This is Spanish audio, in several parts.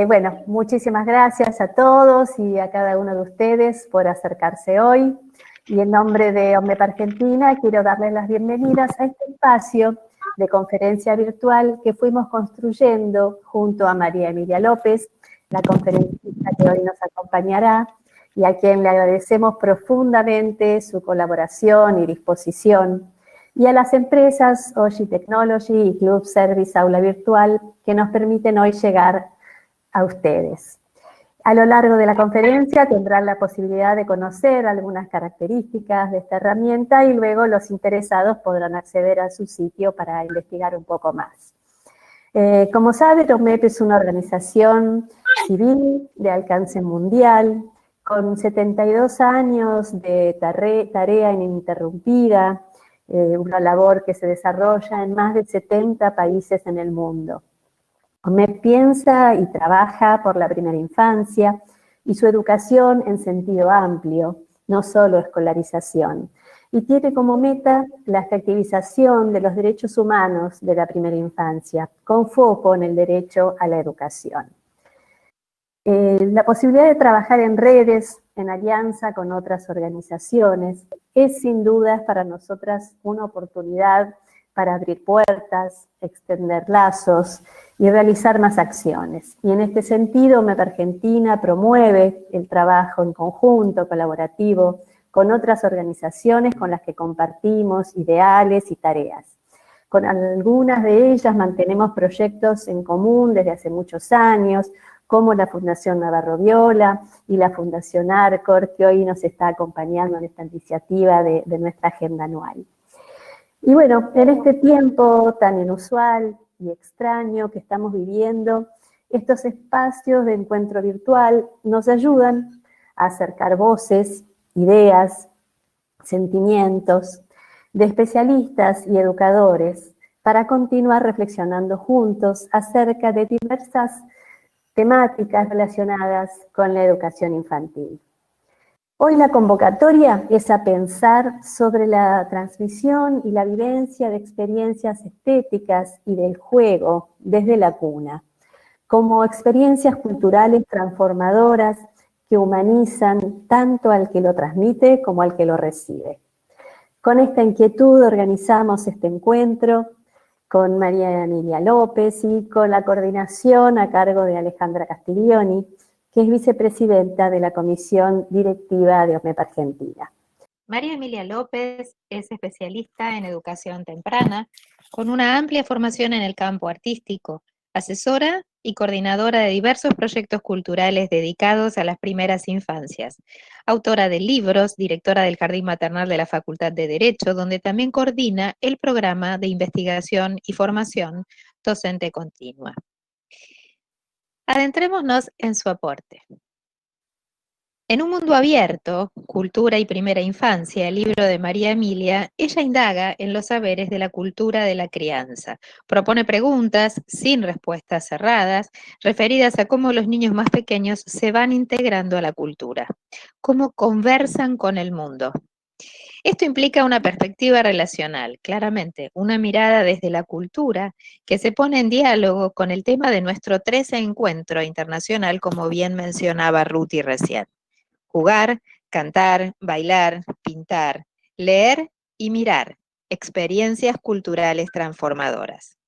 Bueno, muchísimas gracias a todos y a cada uno de ustedes por acercarse hoy. Y en nombre de OMEP Argentina quiero darles las bienvenidas a este espacio de conferencia virtual que fuimos construyendo junto a María Emilia López, la conferencista que hoy nos acompañará, y a quien le agradecemos profundamente su colaboración y disposición, y a las empresas Oji Technology y Club Service Aula Virtual que nos permiten hoy llegar a ustedes. A lo largo de la conferencia tendrán la posibilidad de conocer algunas características de esta herramienta y luego los interesados podrán acceder a su sitio para investigar un poco más. Como saben, OMEP es una organización civil de alcance mundial con 72 años de tarea ininterrumpida, una labor que se desarrolla en más de 70 países en el mundo. OMEP piensa y trabaja por la primera infancia y su educación en sentido amplio, no solo escolarización, y tiene como meta la efectivización de los derechos humanos de la primera infancia, con foco en el derecho a la educación. La posibilidad de trabajar en redes, en alianza con otras organizaciones, es sin duda para nosotras una oportunidad para abrir puertas, extender lazos y realizar más acciones. Y en este sentido, OMEP Argentina promueve el trabajo en conjunto, colaborativo, con otras organizaciones con las que compartimos ideales y tareas. Con algunas de ellas mantenemos proyectos en común desde hace muchos años, como la Fundación Navarro Viola y la Fundación Arcor, que hoy nos está acompañando en esta iniciativa de nuestra agenda anual. Y bueno, en este tiempo tan inusual y extraño que estamos viviendo, estos espacios de encuentro virtual nos ayudan a acercar voces, ideas, sentimientos de especialistas y educadores para continuar reflexionando juntos acerca de diversas temáticas relacionadas con la educación infantil. Hoy la convocatoria es a pensar sobre la transmisión y la vivencia de experiencias estéticas y del juego desde la cuna, como experiencias culturales transformadoras que humanizan tanto al que lo transmite como al que lo recibe. Con esta inquietud organizamos este encuentro con María Emilia López y con la coordinación a cargo de Alejandra Castiglioni, que es vicepresidenta de la Comisión Directiva de OMEP Argentina. María Emilia López es especialista en educación temprana, con una amplia formación en el campo artístico, asesora y coordinadora de diversos proyectos culturales dedicados a las primeras infancias, autora de libros, directora del Jardín Maternal de la Facultad de Derecho, donde también coordina el programa de investigación y formación docente continua. Adentrémonos en su aporte. En Un mundo abierto, Cultura y Primera Infancia, el libro de María Emilia, ella indaga en los saberes de la cultura de la crianza. Propone preguntas, sin respuestas cerradas, referidas a cómo los niños más pequeños se van integrando a la cultura, cómo conversan con el mundo. Esto implica una perspectiva relacional, claramente, una mirada desde la cultura que se pone en diálogo con el tema de nuestro 13 encuentro internacional, como bien mencionaba Ruti recién. Jugar, cantar, bailar, pintar, leer y mirar, experiencias culturales transformadoras.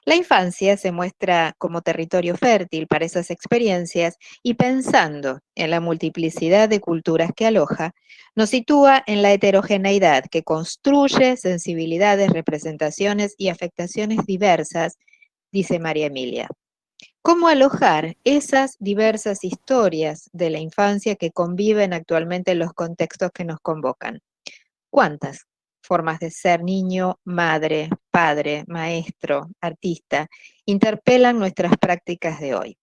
La infancia se muestra como territorio fértil para esas experiencias y pensando en la multiplicidad de culturas que aloja, nos sitúa en la heterogeneidad que construye sensibilidades, representaciones y afectaciones diversas, dice María Emilia. ¿Cómo alojar esas diversas historias de la infancia que conviven actualmente en los contextos que nos convocan? ¿Cuántas formas de ser niño, madre, padre, maestro, artista interpelan nuestras prácticas de hoy?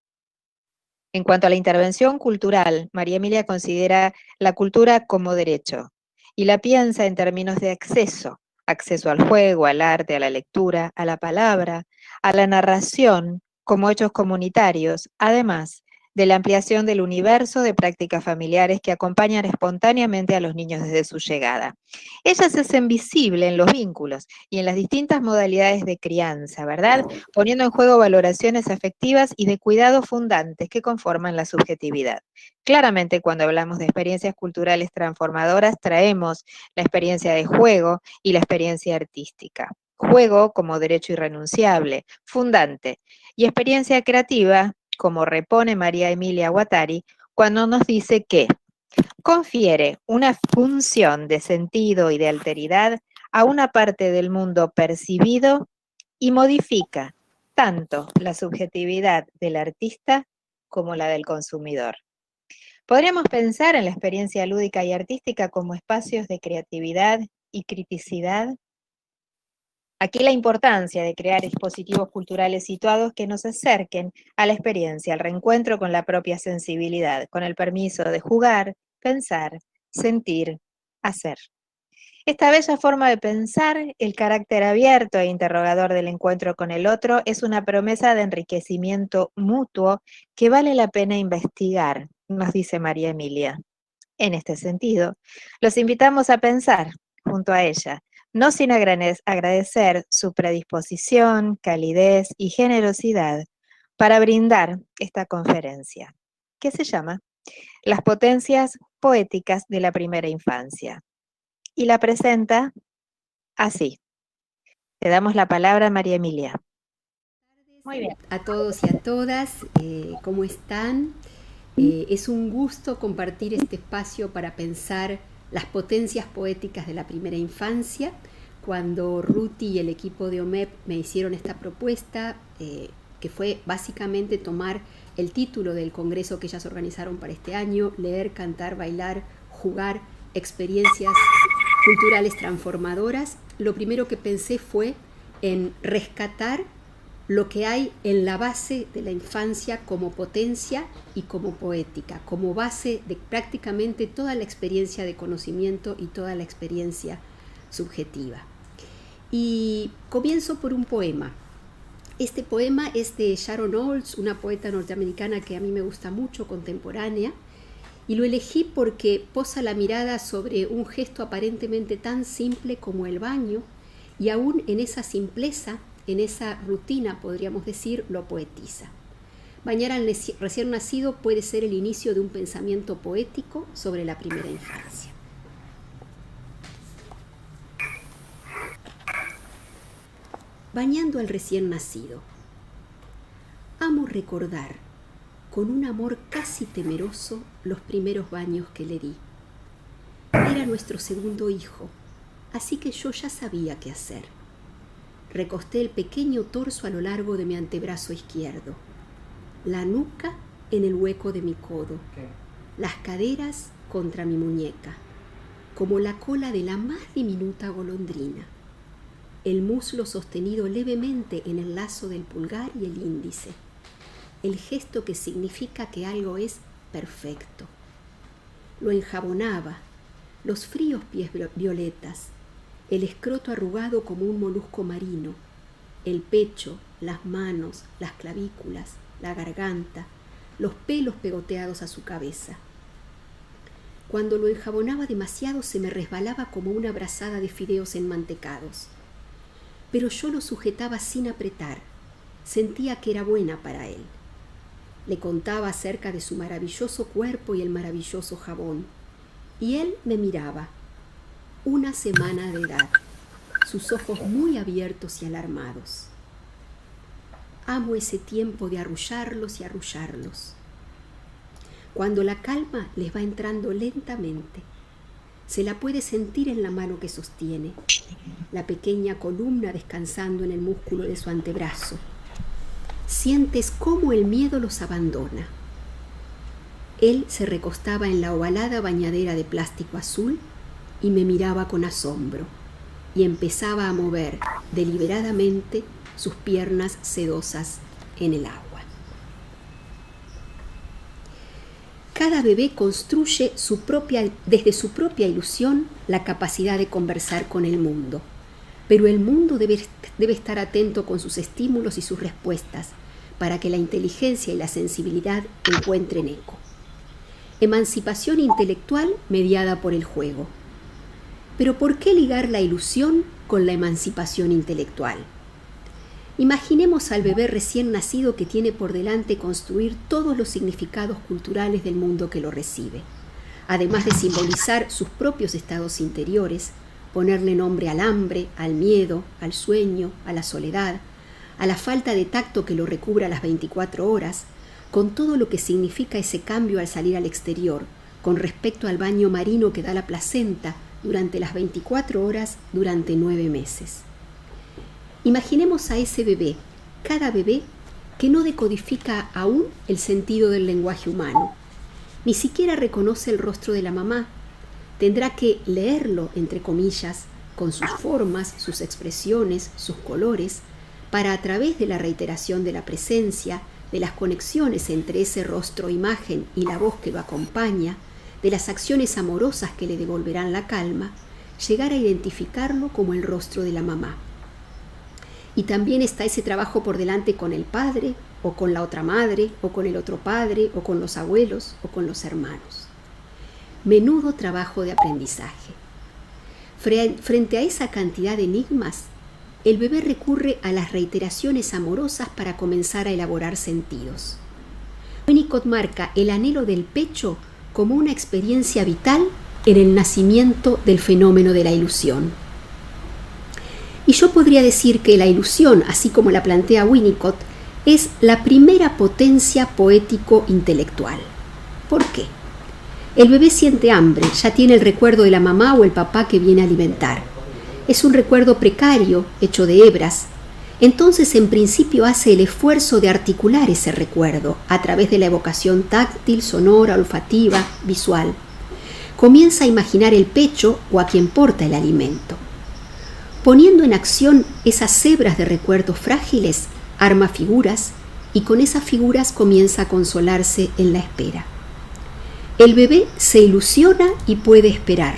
En cuanto a la intervención cultural, María Emilia considera la cultura como derecho y la piensa en términos de acceso al juego, al arte, a la lectura, a la palabra, a la narración como hechos comunitarios, además de la ampliación del universo de prácticas familiares que acompañan espontáneamente a los niños desde su llegada. Ellas se hacen visible en los vínculos y en las distintas modalidades de crianza, ¿verdad? Poniendo en juego valoraciones afectivas y de cuidado fundantes que conforman la subjetividad. Claramente, cuando hablamos de experiencias culturales transformadoras, traemos la experiencia de juego y la experiencia artística. Juego como derecho irrenunciable, fundante, y experiencia creativa, como repone María Emilia Guattari, cuando nos dice que confiere una función de sentido y de alteridad a una parte del mundo percibido y modifica tanto la subjetividad del artista como la del consumidor. Podríamos pensar en la experiencia lúdica y artística como espacios de creatividad y criticidad. Aquí la importancia de crear dispositivos culturales situados que nos acerquen a la experiencia, al reencuentro con la propia sensibilidad, con el permiso de jugar, pensar, sentir, hacer. Esta bella forma de pensar, el carácter abierto e interrogador del encuentro con el otro, es una promesa de enriquecimiento mutuo que vale la pena investigar, nos dice María Emilia. En este sentido, los invitamos a pensar junto a ella, no sin agradecer su predisposición, calidez y generosidad para brindar esta conferencia, que se llama Las potencias poéticas de la primera infancia. Y la presenta así. Te damos la palabra, María Emilia. Muy bien. A todos y a todas, ¿cómo están? Es un gusto compartir este espacio para pensar las potencias poéticas de la primera infancia. Cuando Ruti y el equipo de OMEP me hicieron esta propuesta, que fue básicamente tomar el título del congreso que ellas organizaron para este año, leer, cantar, bailar, jugar, experiencias culturales transformadoras, lo primero que pensé fue en rescatar lo que hay en la base de la infancia como potencia y como poética, como base de prácticamente toda la experiencia de conocimiento y toda la experiencia subjetiva. Y comienzo por un poema. Este poema es de Sharon Olds, una poeta norteamericana que a mí me gusta mucho, contemporánea, y lo elegí porque posa la mirada sobre un gesto aparentemente tan simple como el baño, y aún en esa simpleza, en esa rutina, podríamos decir, lo poetiza. Bañar al recién nacido puede ser el inicio de un pensamiento poético sobre la primera infancia. Bañando al recién nacido. Amo recordar, con un amor casi temeroso, los primeros baños que le di. Era nuestro segundo hijo, así que yo ya sabía qué hacer. Recosté el pequeño torso a lo largo de mi antebrazo izquierdo, la nuca en el hueco de mi codo, las caderas contra mi muñeca, como la cola de la más diminuta golondrina, el muslo sostenido levemente en el lazo del pulgar y el índice, el gesto que significa que algo es perfecto. Lo enjabonaba, los fríos pies violetas, el escroto arrugado como un molusco marino, el pecho, las manos, las clavículas, la garganta, los pelos pegoteados a su cabeza. Cuando lo enjabonaba demasiado se me resbalaba como una brazada de fideos enmantecados. Pero yo lo sujetaba sin apretar, sentía que era buena para él. Le contaba acerca de su maravilloso cuerpo y el maravilloso jabón, y él me miraba. 1 semana de edad, sus ojos muy abiertos y alarmados. Amo ese tiempo de arrullarlos y arrullarlos. Cuando la calma les va entrando lentamente, se la puede sentir en la mano que sostiene, la pequeña columna descansando en el músculo de su antebrazo. Sientes cómo el miedo los abandona. Él se recostaba en la ovalada bañadera de plástico azul y me miraba con asombro, y empezaba a mover deliberadamente sus piernas sedosas en el agua. Cada bebé construye desde su propia ilusión la capacidad de conversar con el mundo, pero el mundo debe estar atento con sus estímulos y sus respuestas para que la inteligencia y la sensibilidad encuentren eco. Emancipación intelectual mediada por el juego. Pero ¿por qué ligar la ilusión con la emancipación intelectual? Imaginemos al bebé recién nacido que tiene por delante construir todos los significados culturales del mundo que lo recibe, además de simbolizar sus propios estados interiores, ponerle nombre al hambre, al miedo, al sueño, a la soledad, a la falta de tacto que lo recubra las 24 horas, con todo lo que significa ese cambio al salir al exterior, con respecto al baño marino que da la placenta durante las 24 horas durante 9 meses. Imaginemos a ese bebé, cada bebé, que no decodifica aún el sentido del lenguaje humano, ni siquiera reconoce el rostro de la mamá. Tendrá que leerlo, entre comillas, con sus formas, sus expresiones, sus colores, para a través de la reiteración de la presencia, de las conexiones entre ese rostro-imagen y la voz que lo acompaña, de las acciones amorosas que le devolverán la calma, llegar a identificarlo como el rostro de la mamá. Y también está ese trabajo por delante con el padre, o con la otra madre, o con el otro padre, o con los abuelos, o con los hermanos. Menudo trabajo de aprendizaje. Frente a esa cantidad de enigmas, el bebé recurre a las reiteraciones amorosas para comenzar a elaborar sentidos. Winnicott marca el anhelo del pecho como una experiencia vital en el nacimiento del fenómeno de la ilusión. Y yo podría decir que la ilusión, así como la plantea Winnicott, es la primera potencia poético-intelectual. ¿Por qué? El bebé siente hambre, ya tiene el recuerdo de la mamá o el papá que viene a alimentar. Es un recuerdo precario, hecho de hebras. Entonces, en principio, hace el esfuerzo de articular ese recuerdo a través de la evocación táctil, sonora, olfativa, visual. Comienza a imaginar el pecho o a quien porta el alimento. Poniendo en acción esas hebras de recuerdos frágiles, arma figuras y con esas figuras comienza a consolarse en la espera. El bebé se ilusiona y puede esperar,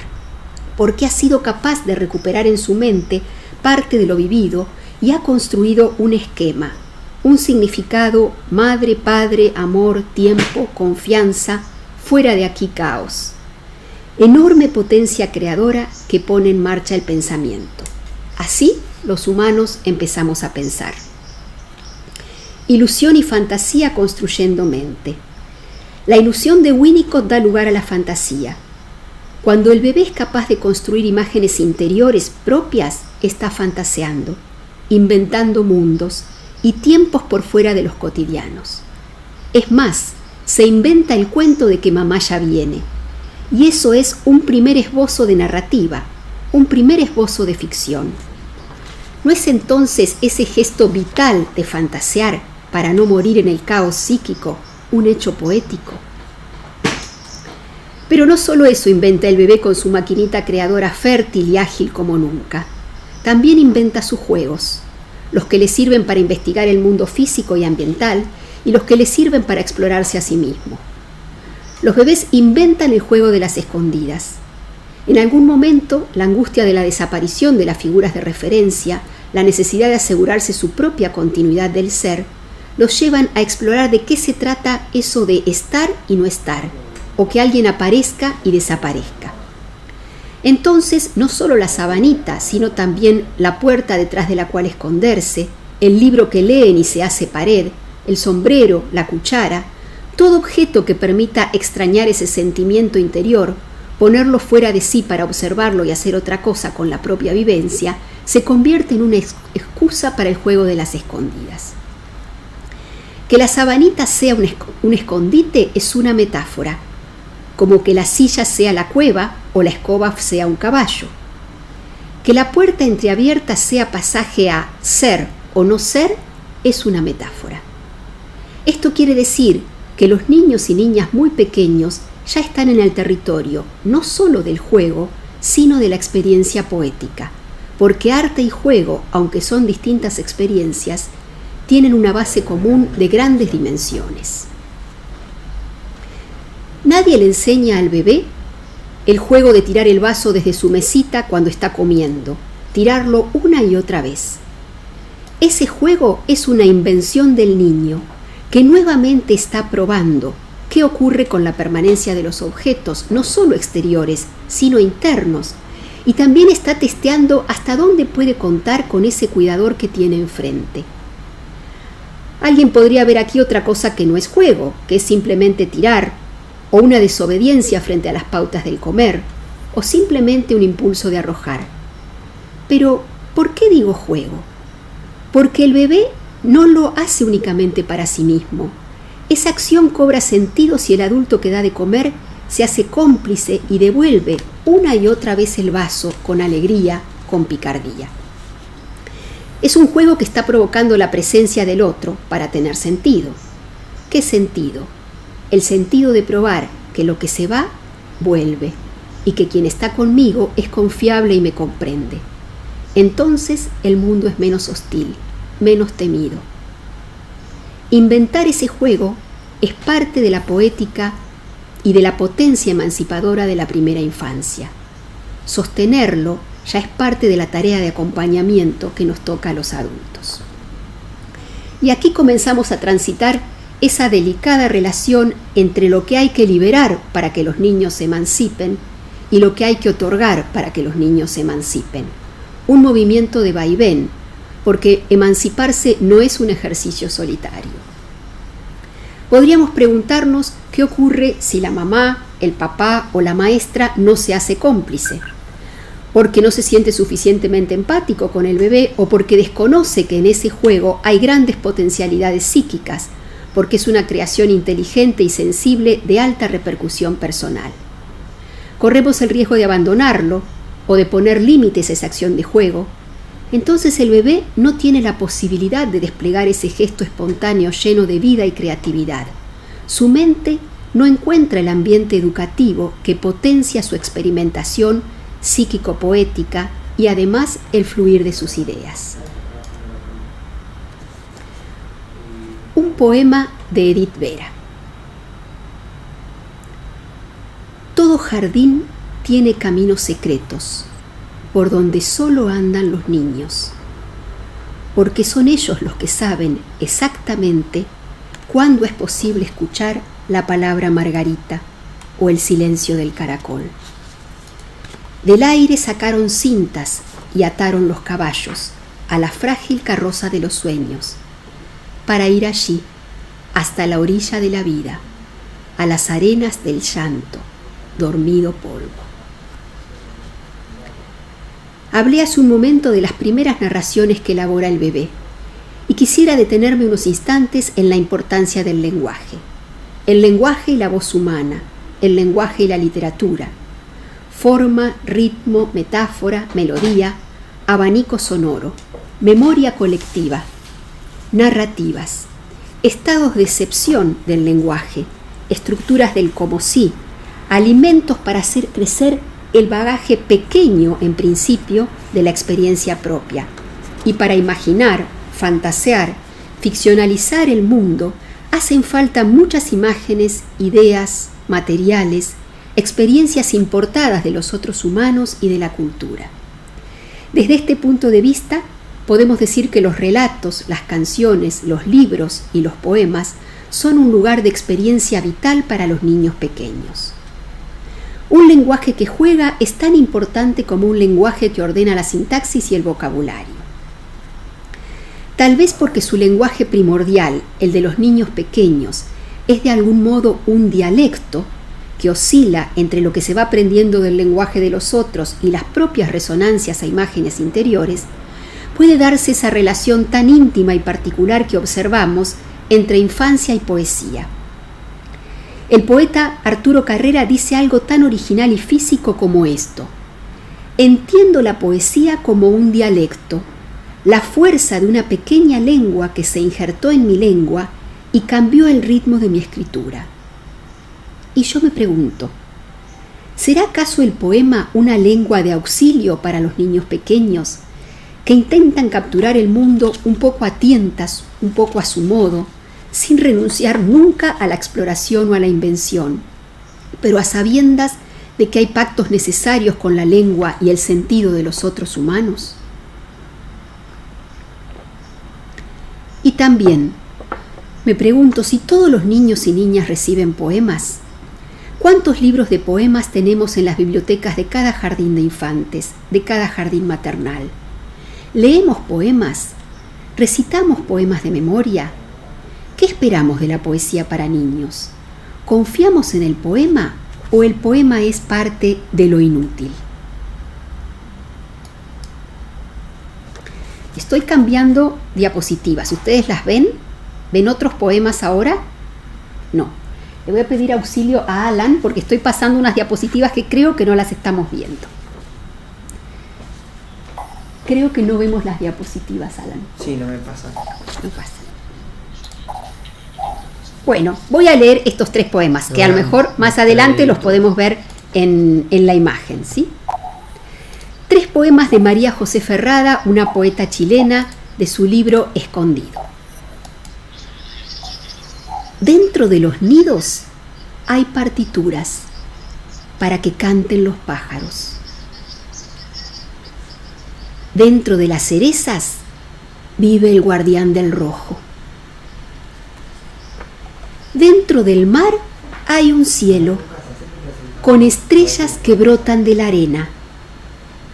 porque ha sido capaz de recuperar en su mente parte de lo vivido y ha construido un esquema, un significado: madre, padre, amor, tiempo, confianza, fuera de aquí caos. Enorme potencia creadora que pone en marcha el pensamiento. Así, los humanos empezamos a pensar. Ilusión y fantasía construyendo mente. La ilusión de Winnicott da lugar a la fantasía. Cuando el bebé es capaz de construir imágenes interiores propias, está fantaseando, inventando mundos y tiempos por fuera de los cotidianos. Es más, se inventa el cuento de que mamá ya viene. Y eso es un primer esbozo de narrativa, un primer esbozo de ficción. ¿No es entonces ese gesto vital de fantasear para no morir en el caos psíquico un hecho poético? Pero no solo eso inventa el bebé con su maquinita creadora fértil y ágil como nunca. También inventa sus juegos, los que le sirven para investigar el mundo físico y ambiental y los que le sirven para explorarse a sí mismo. Los bebés inventan el juego de las escondidas. En algún momento, la angustia de la desaparición de las figuras de referencia, la necesidad de asegurarse su propia continuidad del ser, los llevan a explorar de qué se trata eso de estar y no estar, o que alguien aparezca y desaparezca. Entonces, no solo la sabanita, sino también la puerta detrás de la cual esconderse, el libro que leen y se hace pared, el sombrero, la cuchara, todo objeto que permita extrañar ese sentimiento interior, ponerlo fuera de sí para observarlo y hacer otra cosa con la propia vivencia, se convierte en una excusa para el juego de las escondidas. Que la sabanita sea un escondite es una metáfora, como que la silla sea la cueva o la escoba sea un caballo. Que la puerta entreabierta sea pasaje a ser o no ser es una metáfora. Esto quiere decir que los niños y niñas muy pequeños ya están en el territorio no solo del juego, sino de la experiencia poética, porque arte y juego, aunque son distintas experiencias, tienen una base común de grandes dimensiones. Nadie le enseña al bebé el juego de tirar el vaso desde su mesita cuando está comiendo, tirarlo una y otra vez. Ese juego es una invención del niño que nuevamente está probando qué ocurre con la permanencia de los objetos, no solo exteriores, sino internos, y también está testeando hasta dónde puede contar con ese cuidador que tiene enfrente. Alguien podría ver aquí otra cosa que no es juego, que es simplemente tirar, o una desobediencia frente a las pautas del comer, o simplemente un impulso de arrojar. Pero, ¿por qué digo juego? Porque el bebé no lo hace únicamente para sí mismo. Esa acción cobra sentido si el adulto que da de comer se hace cómplice y devuelve una y otra vez el vaso con alegría, con picardía. Es un juego que está provocando la presencia del otro para tener sentido. ¿Qué sentido? El sentido de probar que lo que se va, vuelve, y que quien está conmigo es confiable y me comprende. Entonces el mundo es menos hostil, menos temido. Inventar ese juego es parte de la poética y de la potencia emancipadora de la primera infancia. Sostenerlo ya es parte de la tarea de acompañamiento que nos toca a los adultos. Y aquí comenzamos a transitar esa delicada relación entre lo que hay que liberar para que los niños se emancipen y lo que hay que otorgar para que los niños se emancipen. Un movimiento de vaivén, porque emanciparse no es un ejercicio solitario. Podríamos preguntarnos qué ocurre si la mamá, el papá o la maestra no se hace cómplice, porque no se siente suficientemente empático con el bebé o porque desconoce que en ese juego hay grandes potencialidades psíquicas, porque es una creación inteligente y sensible de alta repercusión personal. Corremos el riesgo de abandonarlo o de poner límites a esa acción de juego. Entonces el bebé no tiene la posibilidad de desplegar ese gesto espontáneo lleno de vida y creatividad. Su mente no encuentra el ambiente educativo que potencia su experimentación psíquico-poética y además el fluir de sus ideas. Un poema de Edith Vera. Todo jardín tiene caminos secretos por donde solo andan los niños, porque son ellos los que saben exactamente cuándo es posible escuchar la palabra margarita o el silencio del caracol. Del aire sacaron cintas y ataron los caballos a la frágil carroza de los sueños, para ir allí, hasta la orilla de la vida, a las arenas del llanto, dormido polvo. Hablé hace un momento de las primeras narraciones que elabora el bebé y quisiera detenerme unos instantes en la importancia del lenguaje. El lenguaje y la voz humana, el lenguaje y la literatura, forma, ritmo, metáfora, melodía, abanico sonoro, memoria colectiva, narrativas, estados de excepción del lenguaje, estructuras del como sí, alimentos para hacer crecer el bagaje pequeño en principio de la experiencia propia. Y para imaginar, fantasear, ficcionalizar el mundo, hacen falta muchas imágenes, ideas, materiales, experiencias importadas de los otros humanos y de la cultura. Desde este punto de vista, podemos decir que los relatos, las canciones, los libros y los poemas son un lugar de experiencia vital para los niños pequeños. Un lenguaje que juega es tan importante como un lenguaje que ordena la sintaxis y el vocabulario. Tal vez porque su lenguaje primordial, el de los niños pequeños, es de algún modo un dialecto que oscila entre lo que se va aprendiendo del lenguaje de los otros y las propias resonancias a imágenes interiores, puede darse esa relación tan íntima y particular que observamos entre infancia y poesía. El poeta Arturo Carrera dice algo tan original y físico como esto: entiendo la poesía como un dialecto, la fuerza de una pequeña lengua que se injertó en mi lengua y cambió el ritmo de mi escritura. Y yo me pregunto, ¿será acaso el poema una lengua de auxilio para los niños pequeños que intentan capturar el mundo un poco a tientas, un poco a su modo, sin renunciar nunca a la exploración o a la invención, pero a sabiendas de que hay pactos necesarios con la lengua y el sentido de los otros humanos? también me pregunto si todos los niños y niñas reciben poemas. ¿Cuántos libros de poemas tenemos en las bibliotecas de cada jardín de infantes, de cada jardín maternal? ¿Leemos poemas? ¿Recitamos poemas de memoria? ¿Qué esperamos de la poesía para niños? ¿Confiamos en el poema o el poema es parte de lo inútil? Estoy cambiando diapositivas. ¿Ustedes las ven? ¿Ven otros poemas ahora? No. Le voy a pedir auxilio a Alan porque estoy pasando unas diapositivas que creo que no las estamos viendo. Creo que no vemos las diapositivas, Alan. Sí, no me pasa. No pasa. Bueno, voy a leer estos 3 poemas, que a lo mejor más adelante los podemos ver en la imagen, ¿sí? 3 poemas de María José Ferrada, una poeta chilena, de su libro Escondido. Dentro de los nidos hay partituras para que canten los pájaros. Dentro de las cerezas vive el guardián del rojo. Dentro del mar hay un cielo con estrellas que brotan de la arena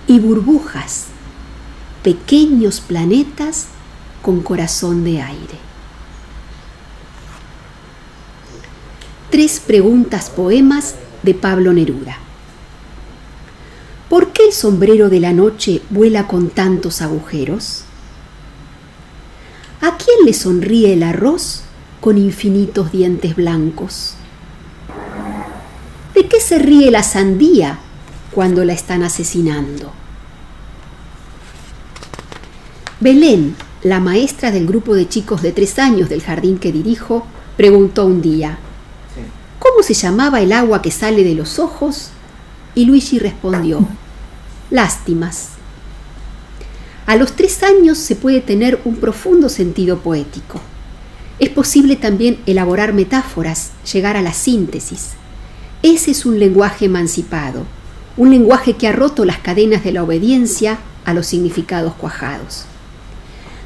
y burbujas, pequeños planetas con corazón de aire. 3 preguntas poemas de Pablo Neruda. ¿Por qué el sombrero de la noche vuela con tantos agujeros? ¿A quién le sonríe el arroz con infinitos dientes blancos? ¿De qué se ríe la sandía cuando la están asesinando? Belén, la maestra del grupo de chicos de 3 años del jardín que dirijo, preguntó un día: ¿cómo se llamaba el agua que sale de los ojos? Y Luigi respondió: lástimas. A los 3 años se puede tener un profundo sentido poético. Es posible también elaborar metáforas, llegar a la síntesis. Ese es un lenguaje emancipado, un lenguaje que ha roto las cadenas de la obediencia a los significados cuajados.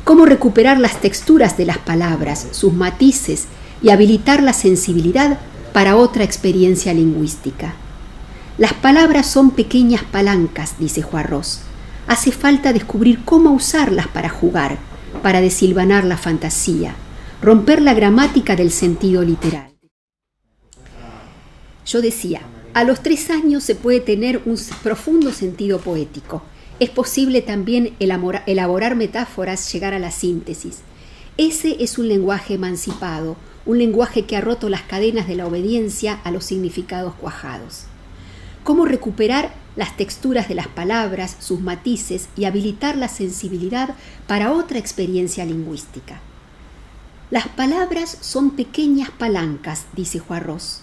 ¿Cómo recuperar las texturas de las palabras, sus matices y habilitar la sensibilidad para otra experiencia lingüística? Las palabras son pequeñas palancas, dice Juarros. Hace falta descubrir cómo usarlas para jugar, para desilvanar la fantasía, romper la gramática del sentido literal. Yo decía, a los 3 años se puede tener un profundo sentido poético. Es posible también elaborar metáforas, llegar a la síntesis. Ese es un lenguaje emancipado, un lenguaje que ha roto las cadenas de la obediencia a los significados cuajados. ¿Cómo recuperar las texturas de las palabras, sus matices y habilitar la sensibilidad para otra experiencia lingüística? Las palabras son pequeñas palancas, dice Juarros.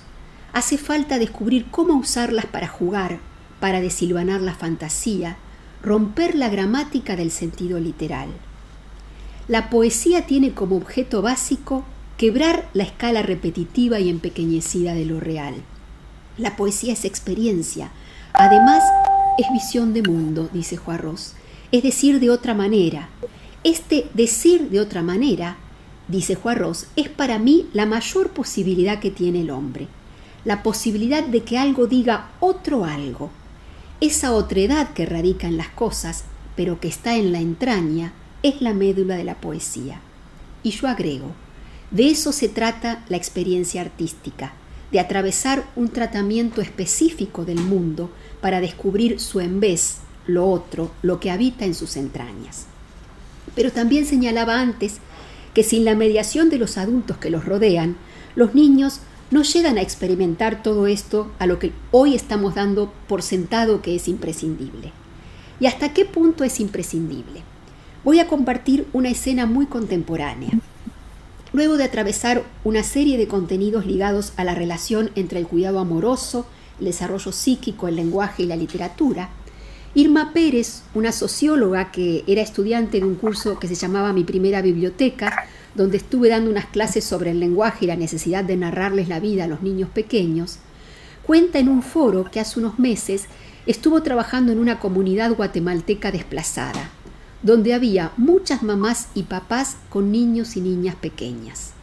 Hace falta descubrir cómo usarlas para jugar, para desilvanar la fantasía, romper la gramática del sentido literal. La poesía tiene como objeto básico quebrar la escala repetitiva y empequeñecida de lo real. La poesía es experiencia, además es visión de mundo, dice Juarros, es decir de otra manera. Este decir de otra manera, dice Juarros, es para mí la mayor posibilidad que tiene el hombre, la posibilidad de que algo diga otro algo. Esa otredad que radica en las cosas, pero que está en la entraña, es la médula de la poesía. Y yo agrego, de eso se trata la experiencia artística, de atravesar un tratamiento específico del mundo para descubrir su envés, lo otro, lo que habita en sus entrañas. Pero también señalaba antes que sin la mediación de los adultos que los rodean, los niños no llegan a experimentar todo esto a lo que hoy estamos dando por sentado que es imprescindible. ¿Y hasta qué punto es imprescindible? Voy a compartir una escena muy contemporánea. Luego de atravesar una serie de contenidos ligados a la relación entre el cuidado amoroso, el desarrollo psíquico, el lenguaje y la literatura, Irma Pérez, una socióloga que era estudiante de un curso que se llamaba Mi Primera Biblioteca, donde estuve dando unas clases sobre el lenguaje y la necesidad de narrarles la vida a los niños pequeños, cuenta en un foro que hace unos meses estuvo trabajando en una comunidad guatemalteca desplazada, donde había muchas mamás y papás con niños y niñas pequeñas.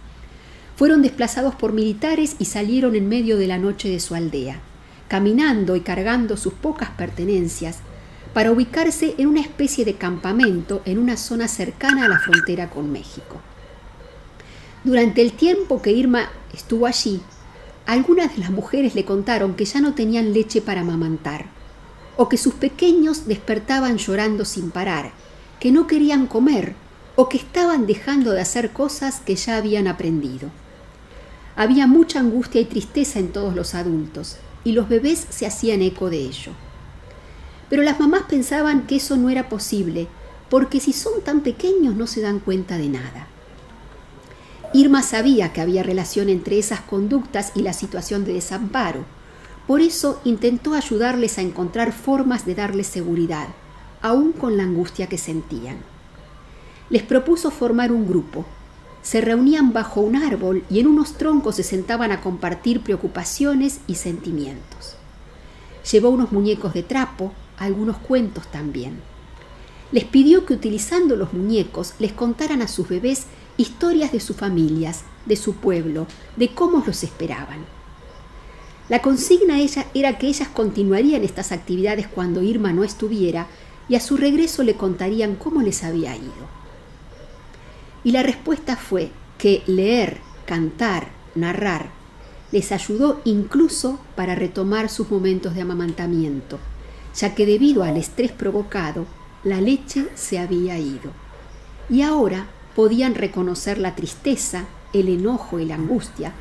Fueron desplazados por militares y salieron en medio de la noche de su aldea, caminando y cargando sus pocas pertenencias para ubicarse en una especie de campamento en una zona cercana a la frontera con México. Durante el tiempo que Irma estuvo allí, algunas de las mujeres le contaron que ya no tenían leche para amamantar, o que sus pequeños despertaban llorando sin parar, que no querían comer o que estaban dejando de hacer cosas que ya habían aprendido. Había mucha angustia y tristeza en todos los adultos, y los bebés se hacían eco de ello. Pero las mamás pensaban que eso no era posible, porque si son tan pequeños no se dan cuenta de nada. Irma sabía que había relación entre esas conductas y la situación de desamparo. Por eso intentó ayudarles a encontrar formas de darles seguridad, aún con la angustia que sentían. Les propuso formar un grupo. Se reunían bajo un árbol y en unos troncos se sentaban a compartir preocupaciones y sentimientos. Llevó unos muñecos de trapo, algunos cuentos también. Les pidió que utilizando los muñecos les contaran a sus bebés historias de sus familias, de su pueblo, de cómo los esperaban. La consigna era que ellas continuarían estas actividades cuando Irma no estuviera y a su regreso le contarían cómo les había ido. Y la respuesta fue que leer, cantar, narrar les ayudó incluso para retomar sus momentos de amamantamiento, ya que debido al estrés provocado, la leche se había ido. Y ahora podían reconocer la tristeza, el enojo y la angustia,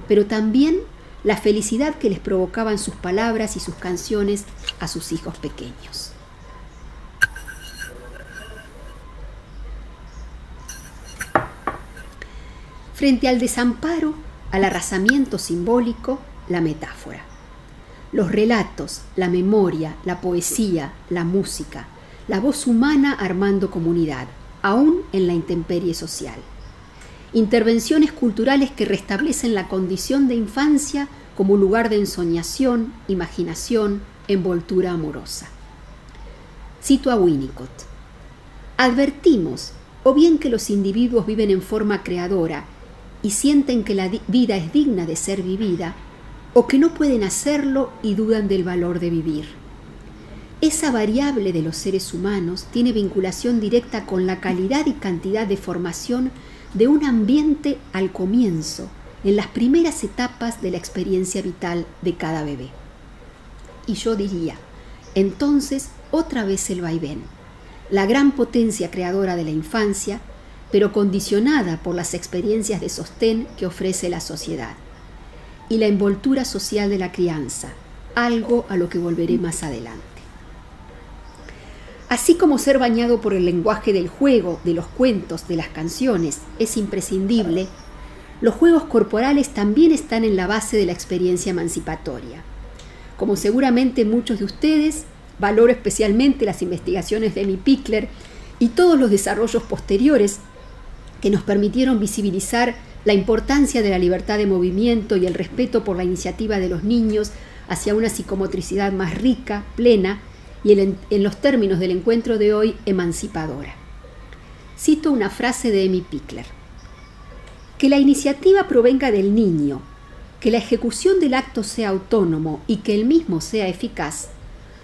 pero también la felicidad que les provocaban sus palabras y sus canciones a sus hijos pequeños. Frente al desamparo, al arrasamiento simbólico, la metáfora. Los relatos, la memoria, la poesía, la música, la voz humana armando comunidad, aún en la intemperie social. Intervenciones culturales que restablecen la condición de infancia como lugar de ensoñación, imaginación, envoltura amorosa. Cito a Winnicott. Advertimos, o bien que los individuos viven en forma creadora y sienten que la vida es digna de ser vivida, o que no pueden hacerlo y dudan del valor de vivir. Esa variable de los seres humanos tiene vinculación directa con la calidad y cantidad de formación de un ambiente al comienzo, en las primeras etapas de la experiencia vital de cada bebé. Y yo diría, entonces otra vez el vaivén, la gran potencia creadora de la infancia, pero condicionada por las experiencias de sostén que ofrece la sociedad, y la envoltura social de la crianza, algo a lo que volveré más adelante. Así como ser bañado por el lenguaje del juego, de los cuentos, de las canciones, es imprescindible, los juegos corporales también están en la base de la experiencia emancipatoria. Como seguramente muchos de ustedes, valoro especialmente las investigaciones de Amy Pickler y todos los desarrollos posteriores que nos permitieron visibilizar la importancia de la libertad de movimiento y el respeto por la iniciativa de los niños hacia una psicomotricidad más rica, plena y en los términos del encuentro de hoy, emancipadora. Cito una frase de Amy Pickler. Que la iniciativa provenga del niño, que la ejecución del acto sea autónomo y que el mismo sea eficaz,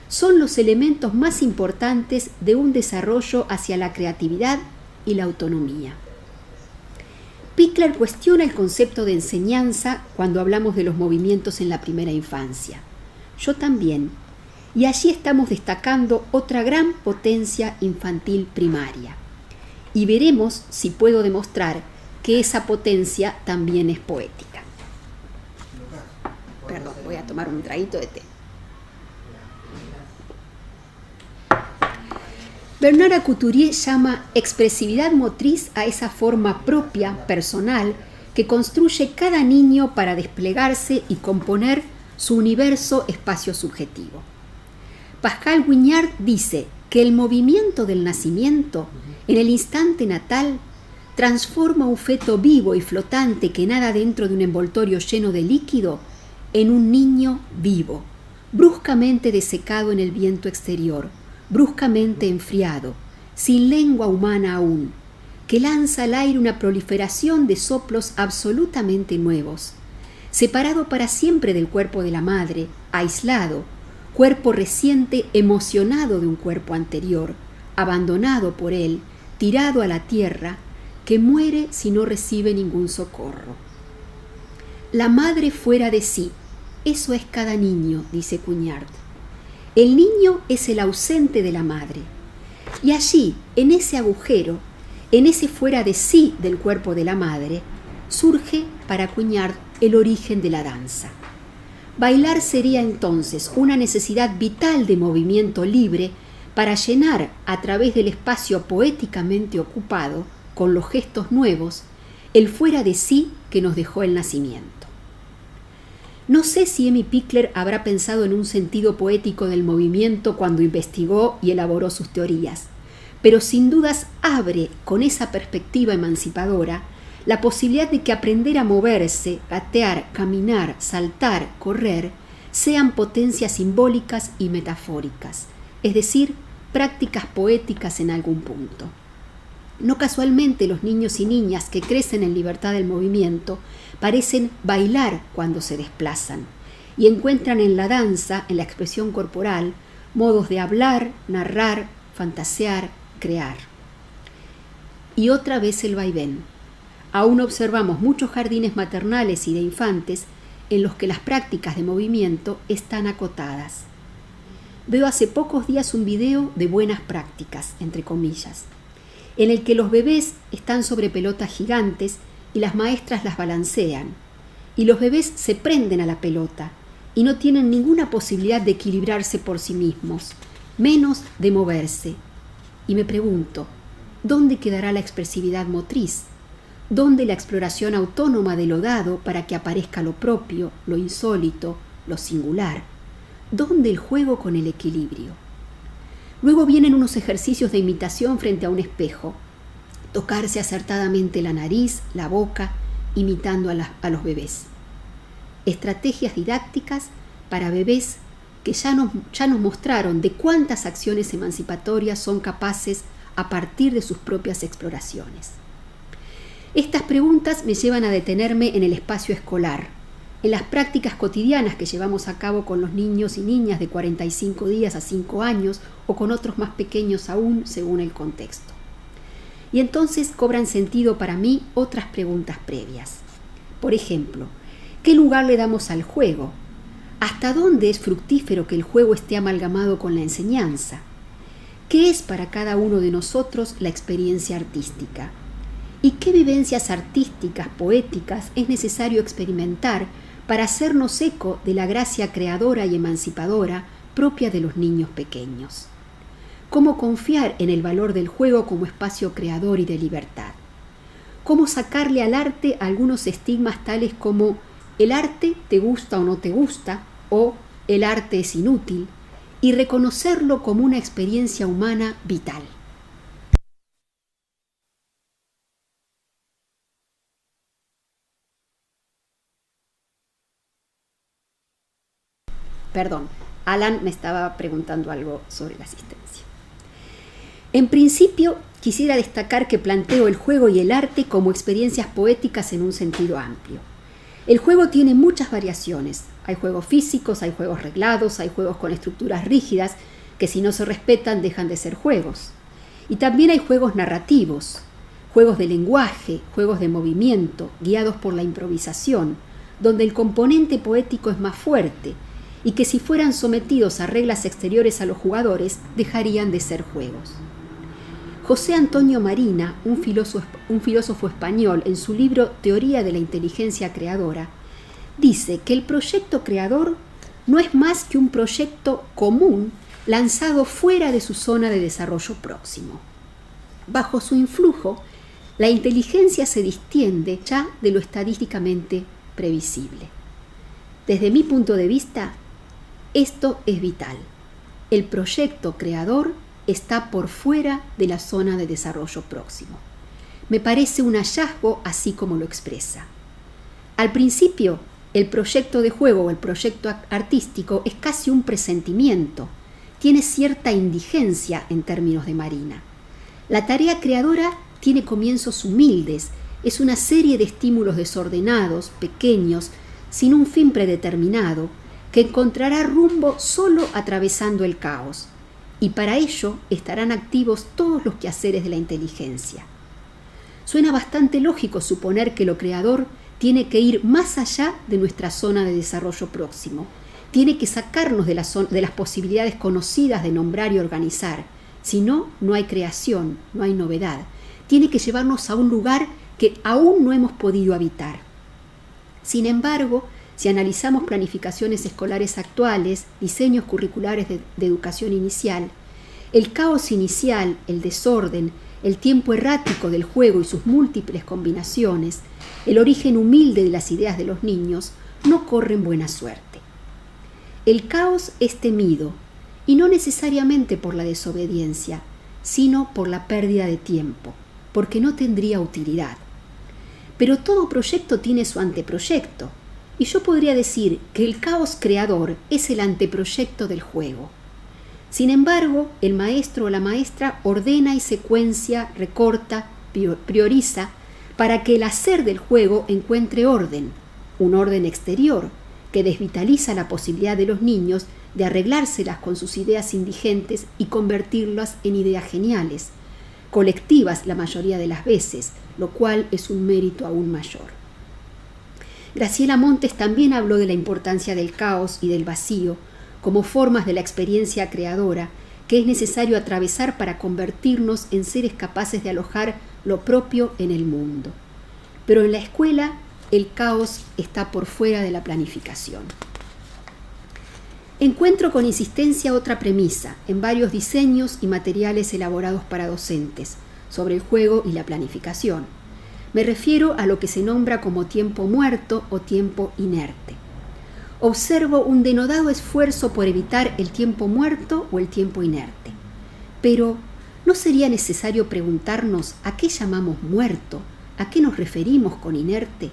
son los elementos más importantes de un desarrollo hacia la creatividad y la autonomía. Pickler cuestiona el concepto de enseñanza cuando hablamos de los movimientos en la primera infancia. Yo también, y allí estamos destacando otra gran potencia infantil primaria. Y veremos si puedo demostrar que esa potencia también es poética. Perdón, voy a tomar un traguito de té. Bernard Couturier llama expresividad motriz a esa forma propia, personal, que construye cada niño para desplegarse y componer su universo espacio subjetivo. Pascal Guignard dice que el movimiento del nacimiento, en el instante natal, transforma un feto vivo y flotante que nada dentro de un envoltorio lleno de líquido en un niño vivo, bruscamente desecado en el viento exterior, bruscamente enfriado, sin lengua humana aún, que lanza al aire una proliferación de soplos absolutamente nuevos, separado para siempre del cuerpo de la madre, aislado, cuerpo reciente emocionado de un cuerpo anterior, abandonado por él, tirado a la tierra, que muere si no recibe ningún socorro. La madre fuera de sí, eso es cada niño, dice Cugnard. El niño es el ausente de la madre. Y allí, en ese agujero, en ese fuera de sí del cuerpo de la madre, surge para Cugnard el origen de la danza. Bailar sería entonces una necesidad vital de movimiento libre para llenar a través del espacio poéticamente ocupado, con los gestos nuevos, el fuera de sí que nos dejó el nacimiento. No sé si Emmy Pickler habrá pensado en un sentido poético del movimiento cuando investigó y elaboró sus teorías, pero sin dudas abre con esa perspectiva emancipadora la posibilidad de que aprender a moverse, gatear, caminar, saltar, correr, sean potencias simbólicas y metafóricas, es decir, prácticas poéticas en algún punto. No casualmente los niños y niñas que crecen en libertad del movimiento parecen bailar cuando se desplazan y encuentran en la danza, en la expresión corporal, modos de hablar, narrar, fantasear, crear. Y otra vez el vaivén. Aún observamos muchos jardines maternales y de infantes en los que las prácticas de movimiento están acotadas. Veo hace pocos días un video de buenas prácticas, entre comillas, en el que los bebés están sobre pelotas gigantes y las maestras las balancean, y los bebés se prenden a la pelota y no tienen ninguna posibilidad de equilibrarse por sí mismos, menos de moverse. Y me pregunto, ¿dónde quedará la expresividad motriz? ¿Dónde la exploración autónoma de lo dado para que aparezca lo propio, lo insólito, lo singular? ¿Dónde el juego con el equilibrio? Luego vienen unos ejercicios de imitación frente a un espejo, tocarse acertadamente la nariz, la boca, imitando a los bebés. Estrategias didácticas para bebés que ya nos mostraron de cuántas acciones emancipatorias son capaces a partir de sus propias exploraciones. Estas preguntas me llevan a detenerme en el espacio escolar, en las prácticas cotidianas que llevamos a cabo con los niños y niñas de 45 días a 5 años o con otros más pequeños aún según el contexto. Y entonces cobran sentido para mí otras preguntas previas. Por ejemplo, ¿qué lugar le damos al juego? ¿Hasta dónde es fructífero que el juego esté amalgamado con la enseñanza? ¿Qué es para cada uno de nosotros la experiencia artística? ¿Y qué vivencias artísticas, poéticas es necesario experimentar para hacernos eco de la gracia creadora y emancipadora propia de los niños pequeños? ¿Cómo confiar en el valor del juego como espacio creador y de libertad? ¿Cómo sacarle al arte algunos estigmas tales como el arte te gusta o no te gusta, o el arte es inútil, y reconocerlo como una experiencia humana vital? Perdón, Alan me estaba preguntando algo sobre la asistencia. En principio, quisiera destacar que planteo el juego y el arte como experiencias poéticas en un sentido amplio. El juego tiene muchas variaciones. Hay juegos físicos, hay juegos reglados, hay juegos con estructuras rígidas que si no se respetan dejan de ser juegos. Y también hay juegos narrativos, juegos de lenguaje, juegos de movimiento, guiados por la improvisación, donde el componente poético es más fuerte y que si fueran sometidos a reglas exteriores a los jugadores dejarían de ser juegos. José Antonio Marina, un filósofo español, en su libro Teoría de la Inteligencia Creadora, dice que el proyecto creador no es más que un proyecto común lanzado fuera de su zona de desarrollo próximo. Bajo su influjo, la inteligencia se distiende ya de lo estadísticamente previsible. Desde mi punto de vista, esto es vital. El proyecto creador está por fuera de la zona de desarrollo próximo. Me parece un hallazgo así como lo expresa. Al principio, el proyecto de juego o el proyecto artístico es casi un presentimiento, tiene cierta indigencia en términos de Marina. La tarea creadora tiene comienzos humildes, es una serie de estímulos desordenados, pequeños, sin un fin predeterminado, que encontrará rumbo solo atravesando el caos, y para ello estarán activos todos los quehaceres de la inteligencia. Suena bastante lógico suponer que lo creador tiene que ir más allá de nuestra zona de desarrollo próximo, tiene que sacarnos de las posibilidades conocidas de nombrar y organizar. Si no, no hay creación, no hay novedad. Tiene que llevarnos a un lugar que aún no hemos podido habitar. Sin embargo, si analizamos planificaciones escolares actuales, diseños curriculares de educación inicial, el caos inicial, el desorden, el tiempo errático del juego y sus múltiples combinaciones, el origen humilde de las ideas de los niños, no corren buena suerte. El caos es temido, y no necesariamente por la desobediencia, sino por la pérdida de tiempo, porque no tendría utilidad. Pero todo proyecto tiene su anteproyecto, y yo podría decir que el caos creador es el anteproyecto del juego. Sin embargo, el maestro o la maestra ordena y secuencia, recorta, prioriza, para que el hacer del juego encuentre orden, un orden exterior, que desvitaliza la posibilidad de los niños de arreglárselas con sus ideas indigentes y convertirlas en ideas geniales, colectivas la mayoría de las veces, lo cual es un mérito aún mayor. Graciela Montes también habló de la importancia del caos y del vacío como formas de la experiencia creadora que es necesario atravesar para convertirnos en seres capaces de alojar lo propio en el mundo. Pero en la escuela el caos está por fuera de la planificación. Encuentro con insistencia otra premisa en varios diseños y materiales elaborados para docentes sobre el juego y la planificación. Me refiero a lo que se nombra como tiempo muerto o tiempo inerte. Observo un denodado esfuerzo por evitar el tiempo muerto o el tiempo inerte. Pero, ¿no sería necesario preguntarnos a qué llamamos muerto? ¿A qué nos referimos con inerte?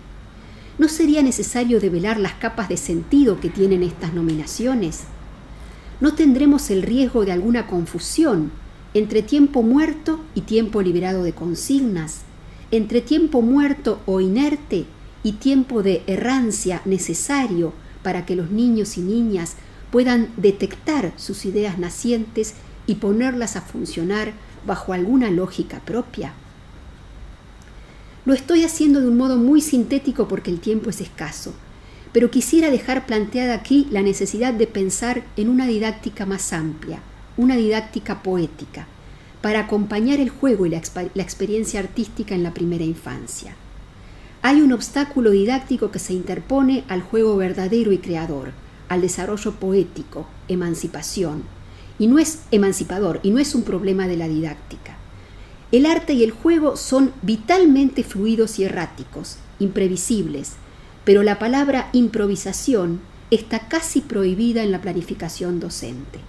¿No sería necesario develar las capas de sentido que tienen estas nominaciones? ¿No tendremos el riesgo de alguna confusión entre tiempo muerto y tiempo liberado de consignas? Entre tiempo muerto o inerte y tiempo de errancia necesario para que los niños y niñas puedan detectar sus ideas nacientes y ponerlas a funcionar bajo alguna lógica propia. Lo estoy haciendo de un modo muy sintético porque el tiempo es escaso, pero quisiera dejar planteada aquí la necesidad de pensar en una didáctica más amplia, una didáctica poética, para acompañar el juego y la experiencia artística en la primera infancia. Hay un obstáculo didáctico que se interpone al juego verdadero y creador, al desarrollo poético, emancipación, y no es emancipador, y no es un problema de la didáctica. El arte y el juego son vitalmente fluidos y erráticos, imprevisibles, pero la palabra improvisación está casi prohibida en la planificación docente.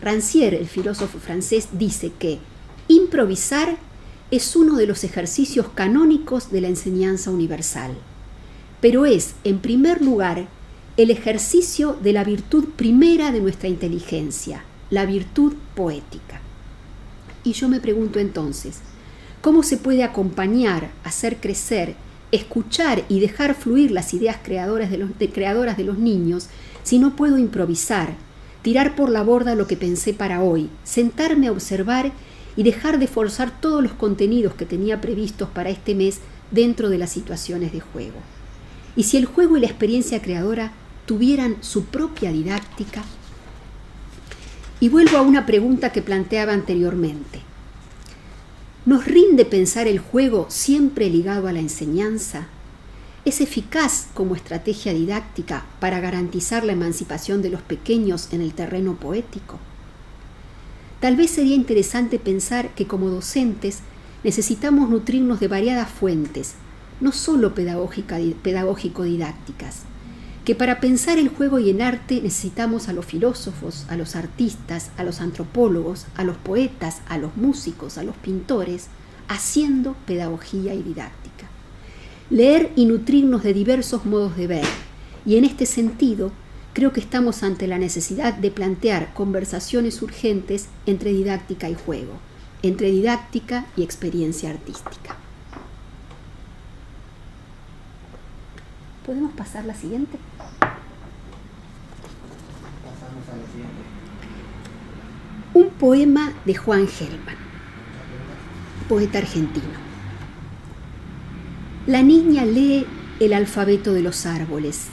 Rancière, el filósofo francés, dice que improvisar es uno de los ejercicios canónicos de la enseñanza universal, pero es, en primer lugar, el ejercicio de la virtud primera de nuestra inteligencia, la virtud poética. Y yo me pregunto entonces, ¿cómo se puede acompañar, hacer crecer, escuchar y dejar fluir las ideas creadoras de los niños si no puedo improvisar, tirar por la borda lo que pensé para hoy, sentarme a observar y dejar de forzar todos los contenidos que tenía previstos para este mes dentro de las situaciones de juego? Y si el juego y la experiencia creadora tuvieran su propia didáctica. Y vuelvo a una pregunta que planteaba anteriormente. ¿Nos rinde pensar el juego siempre ligado a la enseñanza? ¿Es eficaz como estrategia didáctica para garantizar la emancipación de los pequeños en el terreno poético? Tal vez sería interesante pensar que como docentes necesitamos nutrirnos de variadas fuentes, no solo pedagógico-didácticas, que para pensar el juego y el arte necesitamos a los filósofos, a los artistas, a los antropólogos, a los poetas, a los músicos, a los pintores, haciendo pedagogía y didáctica. Leer y nutrirnos de diversos modos de ver, y en este sentido creo que estamos ante la necesidad de plantear conversaciones urgentes entre didáctica y juego. entre didáctica y experiencia artística. ¿Podemos pasar la siguiente? Pasamos a la siguiente. Un poema de Juan Gelman, poeta argentino. La niña lee el alfabeto de los árboles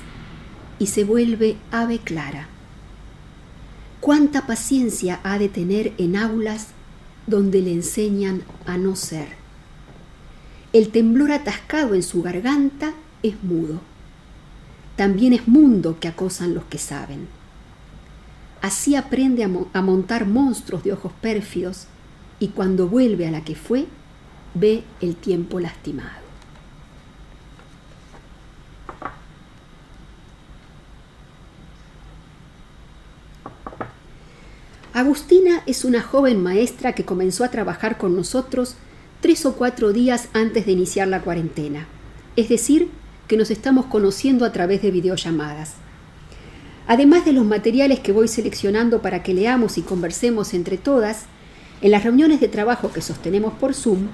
y se vuelve ave clara. ¿Cuánta paciencia ha de tener en aulas donde le enseñan a no ser? El temblor atascado en su garganta es mudo. También es mundo que acosan los que saben. Así aprende a montar monstruos de ojos pérfidos y cuando vuelve a la que fue, ve el tiempo lastimado. Agustina es una joven maestra que comenzó a trabajar con nosotros 3 o 4 días antes de iniciar la cuarentena. Es decir, que nos estamos conociendo a través de videollamadas. Además de los materiales que voy seleccionando para que leamos y conversemos entre todas, en las reuniones de trabajo que sostenemos por Zoom,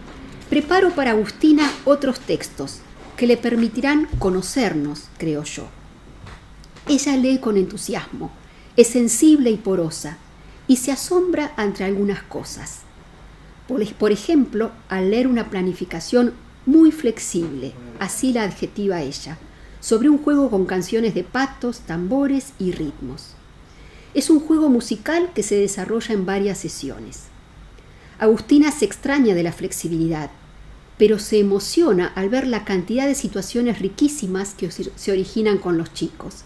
preparo para Agustina otros textos que le permitirán conocernos, creo yo. Ella lee con entusiasmo, es sensible y porosa, y se asombra ante algunas cosas. Por ejemplo, al leer una planificación muy flexible, así la adjetiva ella, sobre un juego con canciones de patos, tambores y ritmos. Es un juego musical que se desarrolla en varias sesiones. Agustina se extraña de la flexibilidad, pero se emociona al ver la cantidad de situaciones riquísimas que se originan con los chicos.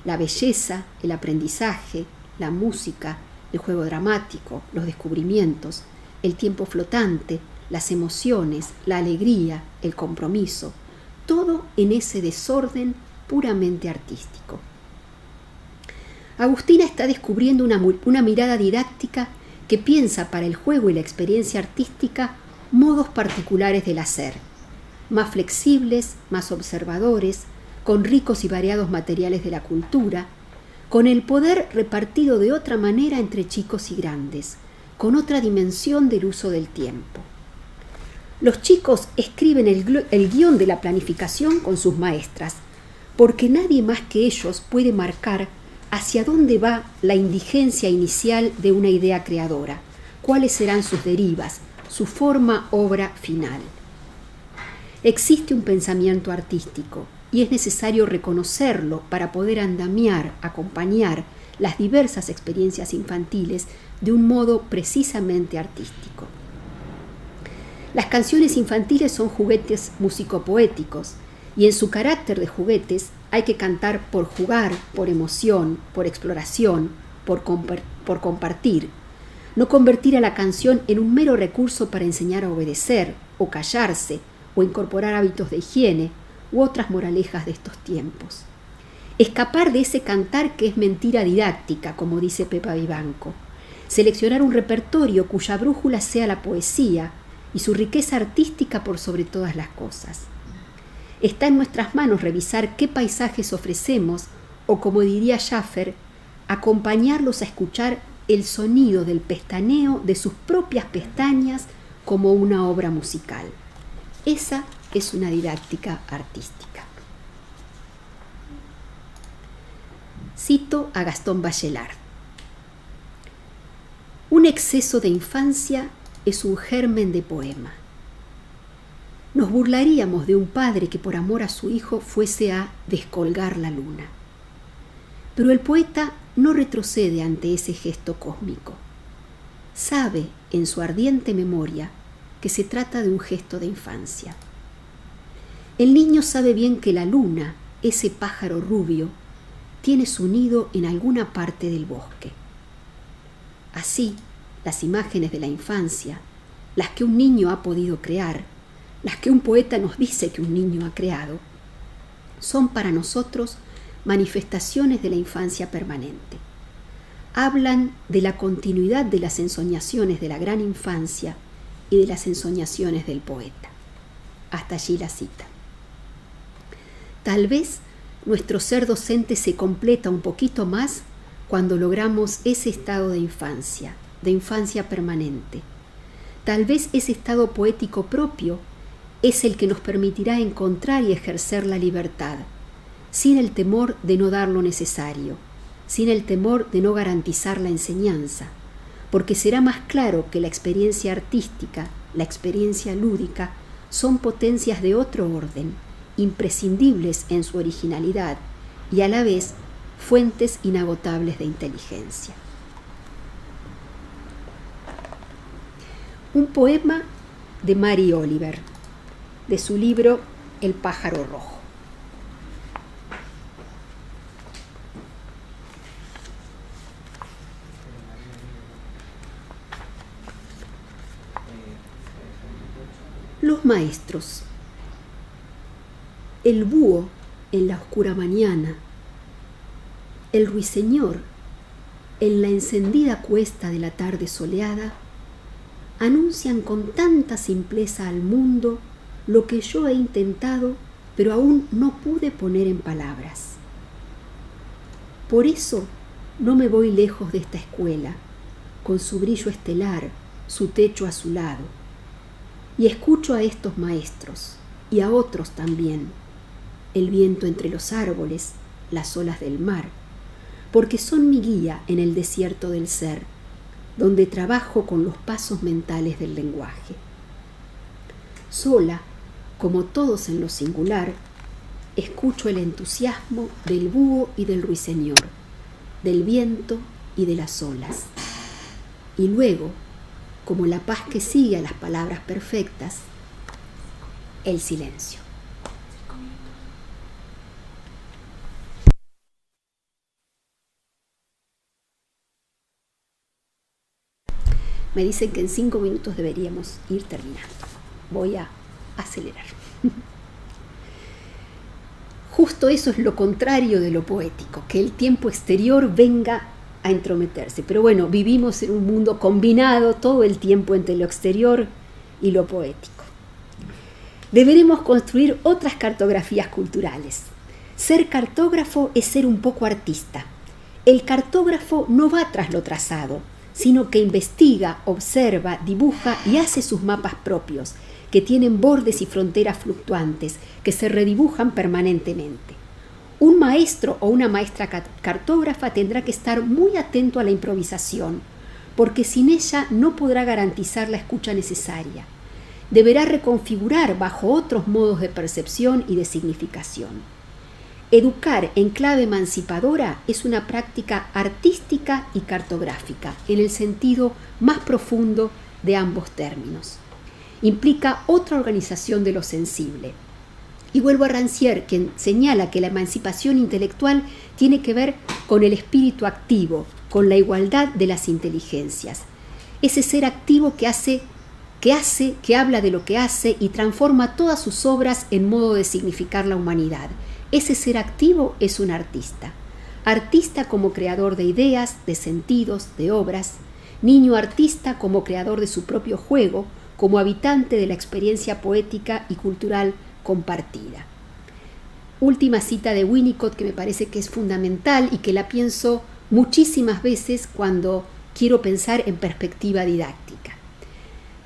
La belleza, el aprendizaje, la música, el juego dramático, los descubrimientos, el tiempo flotante, las emociones, la alegría, el compromiso, todo en ese desorden puramente artístico. Agustina está descubriendo una mirada didáctica que piensa para el juego y la experiencia artística modos particulares del hacer, más flexibles, más observadores, con ricos y variados materiales de la cultura, con el poder repartido de otra manera entre chicos y grandes, con otra dimensión del uso del tiempo. Los chicos escriben el guión de la planificación con sus maestras, porque nadie más que ellos puede marcar hacia dónde va la indigencia inicial de una idea creadora, cuáles serán sus derivas, su forma, obra final. Existe un pensamiento artístico, y es necesario reconocerlo para poder andamiar, acompañar las diversas experiencias infantiles de un modo precisamente artístico. Las canciones infantiles son juguetes musicopoéticos y en su carácter de juguetes hay que cantar por jugar, por emoción, por exploración, por compartir. No convertir a la canción en un mero recurso para enseñar a obedecer o callarse o incorporar hábitos de higiene u otras moralejas de estos tiempos. Escapar de ese cantar que es mentira didáctica, como dice Pepa Vivanco. Seleccionar un repertorio cuya brújula sea la poesía y su riqueza artística por sobre todas las cosas. Está en nuestras manos revisar qué paisajes ofrecemos o, como diría Schaffer, acompañarlos a escuchar el sonido del pestaneo de sus propias pestañas como una obra musical. Esa es una didáctica artística. Cito a Gastón Bachelard. Un exceso de infancia es un germen de poema. Nos burlaríamos de un padre que por amor a su hijo fuese a descolgar la luna. Pero el poeta no retrocede ante ese gesto cósmico. Sabe en su ardiente memoria que se trata de un gesto de infancia. El niño sabe bien que la luna, ese pájaro rubio, tiene su nido en alguna parte del bosque. Así, las imágenes de la infancia, las que un niño ha podido crear, las que un poeta nos dice que un niño ha creado, son para nosotros manifestaciones de la infancia permanente. Hablan de la continuidad de las ensoñaciones de la gran infancia y de las ensoñaciones del poeta. Hasta allí la cita. Tal vez nuestro ser docente se completa un poquito más cuando logramos ese estado de infancia permanente, Tal vez ese estado poético propio es el que nos permitirá encontrar y ejercer la libertad, sin el temor de no dar lo necesario, sin el temor de no garantizar la enseñanza, porque será más claro que la experiencia artística, la experiencia lúdica, son potencias de otro orden, imprescindibles en su originalidad y a la vez fuentes inagotables de inteligencia. Un poema de Mary Oliver, de su libro El pájaro rojo. Los maestros. El búho en la oscura mañana, el ruiseñor en la encendida cuesta de la tarde soleada, anuncian con tanta simpleza al mundo lo que yo he intentado, pero aún no pude poner en palabras. Por eso no me voy lejos de esta escuela, con su brillo estelar, su techo azulado, y escucho a estos maestros, y a otros también, el viento entre los árboles, las olas del mar, porque son mi guía en el desierto del ser, donde trabajo con los pasos mentales del lenguaje. Sola, como todos en lo singular, escucho el entusiasmo del búho y del ruiseñor, del viento y de las olas. Y luego, como la paz que sigue a las palabras perfectas, el silencio. Me dicen que en 5 minutos deberíamos ir terminando. Voy a acelerar. Justo eso es lo contrario de lo poético, que el tiempo exterior venga a entrometerse. Pero bueno, vivimos en un mundo combinado todo el tiempo entre lo exterior y lo poético. Deberemos construir otras cartografías culturales. Ser cartógrafo es ser un poco artista. El cartógrafo no va tras lo trazado, sino que investiga, observa, dibuja y hace sus mapas propios, que tienen bordes y fronteras fluctuantes, que se redibujan permanentemente. Un maestro o una maestra cartógrafa tendrá que estar muy atento a la improvisación, porque sin ella no podrá garantizar la escucha necesaria. Deberá reconfigurar bajo otros modos de percepción y de significación. Educar en clave emancipadora es una práctica artística y cartográfica, en el sentido más profundo de ambos términos. Implica otra organización de lo sensible. Y vuelvo a Rancière, quien señala que la emancipación intelectual tiene que ver con el espíritu activo, con la igualdad de las inteligencias. Ese ser activo que habla de lo que hace y transforma todas sus obras en modo de significar la humanidad. Ese ser activo es un artista. Artista como creador de ideas, de sentidos, de obras. Niño artista como creador de su propio juego, como habitante de la experiencia poética y cultural compartida. Última cita de Winnicott que me parece que es fundamental y que la pienso muchísimas veces cuando quiero pensar en perspectiva didáctica.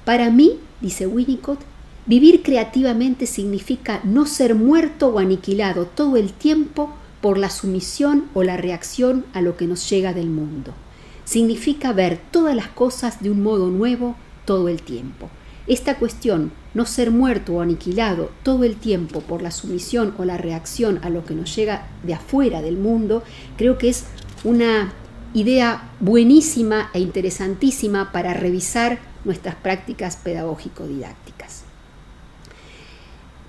Para mí, dice Winnicott, vivir creativamente significa no ser muerto o aniquilado todo el tiempo por la sumisión o la reacción a lo que nos llega del mundo. Significa ver todas las cosas de un modo nuevo todo el tiempo. Esta cuestión, no ser muerto o aniquilado todo el tiempo por la sumisión o la reacción a lo que nos llega de afuera del mundo, creo que es una idea buenísima e interesantísima para revisar nuestras prácticas pedagógico-didácticas.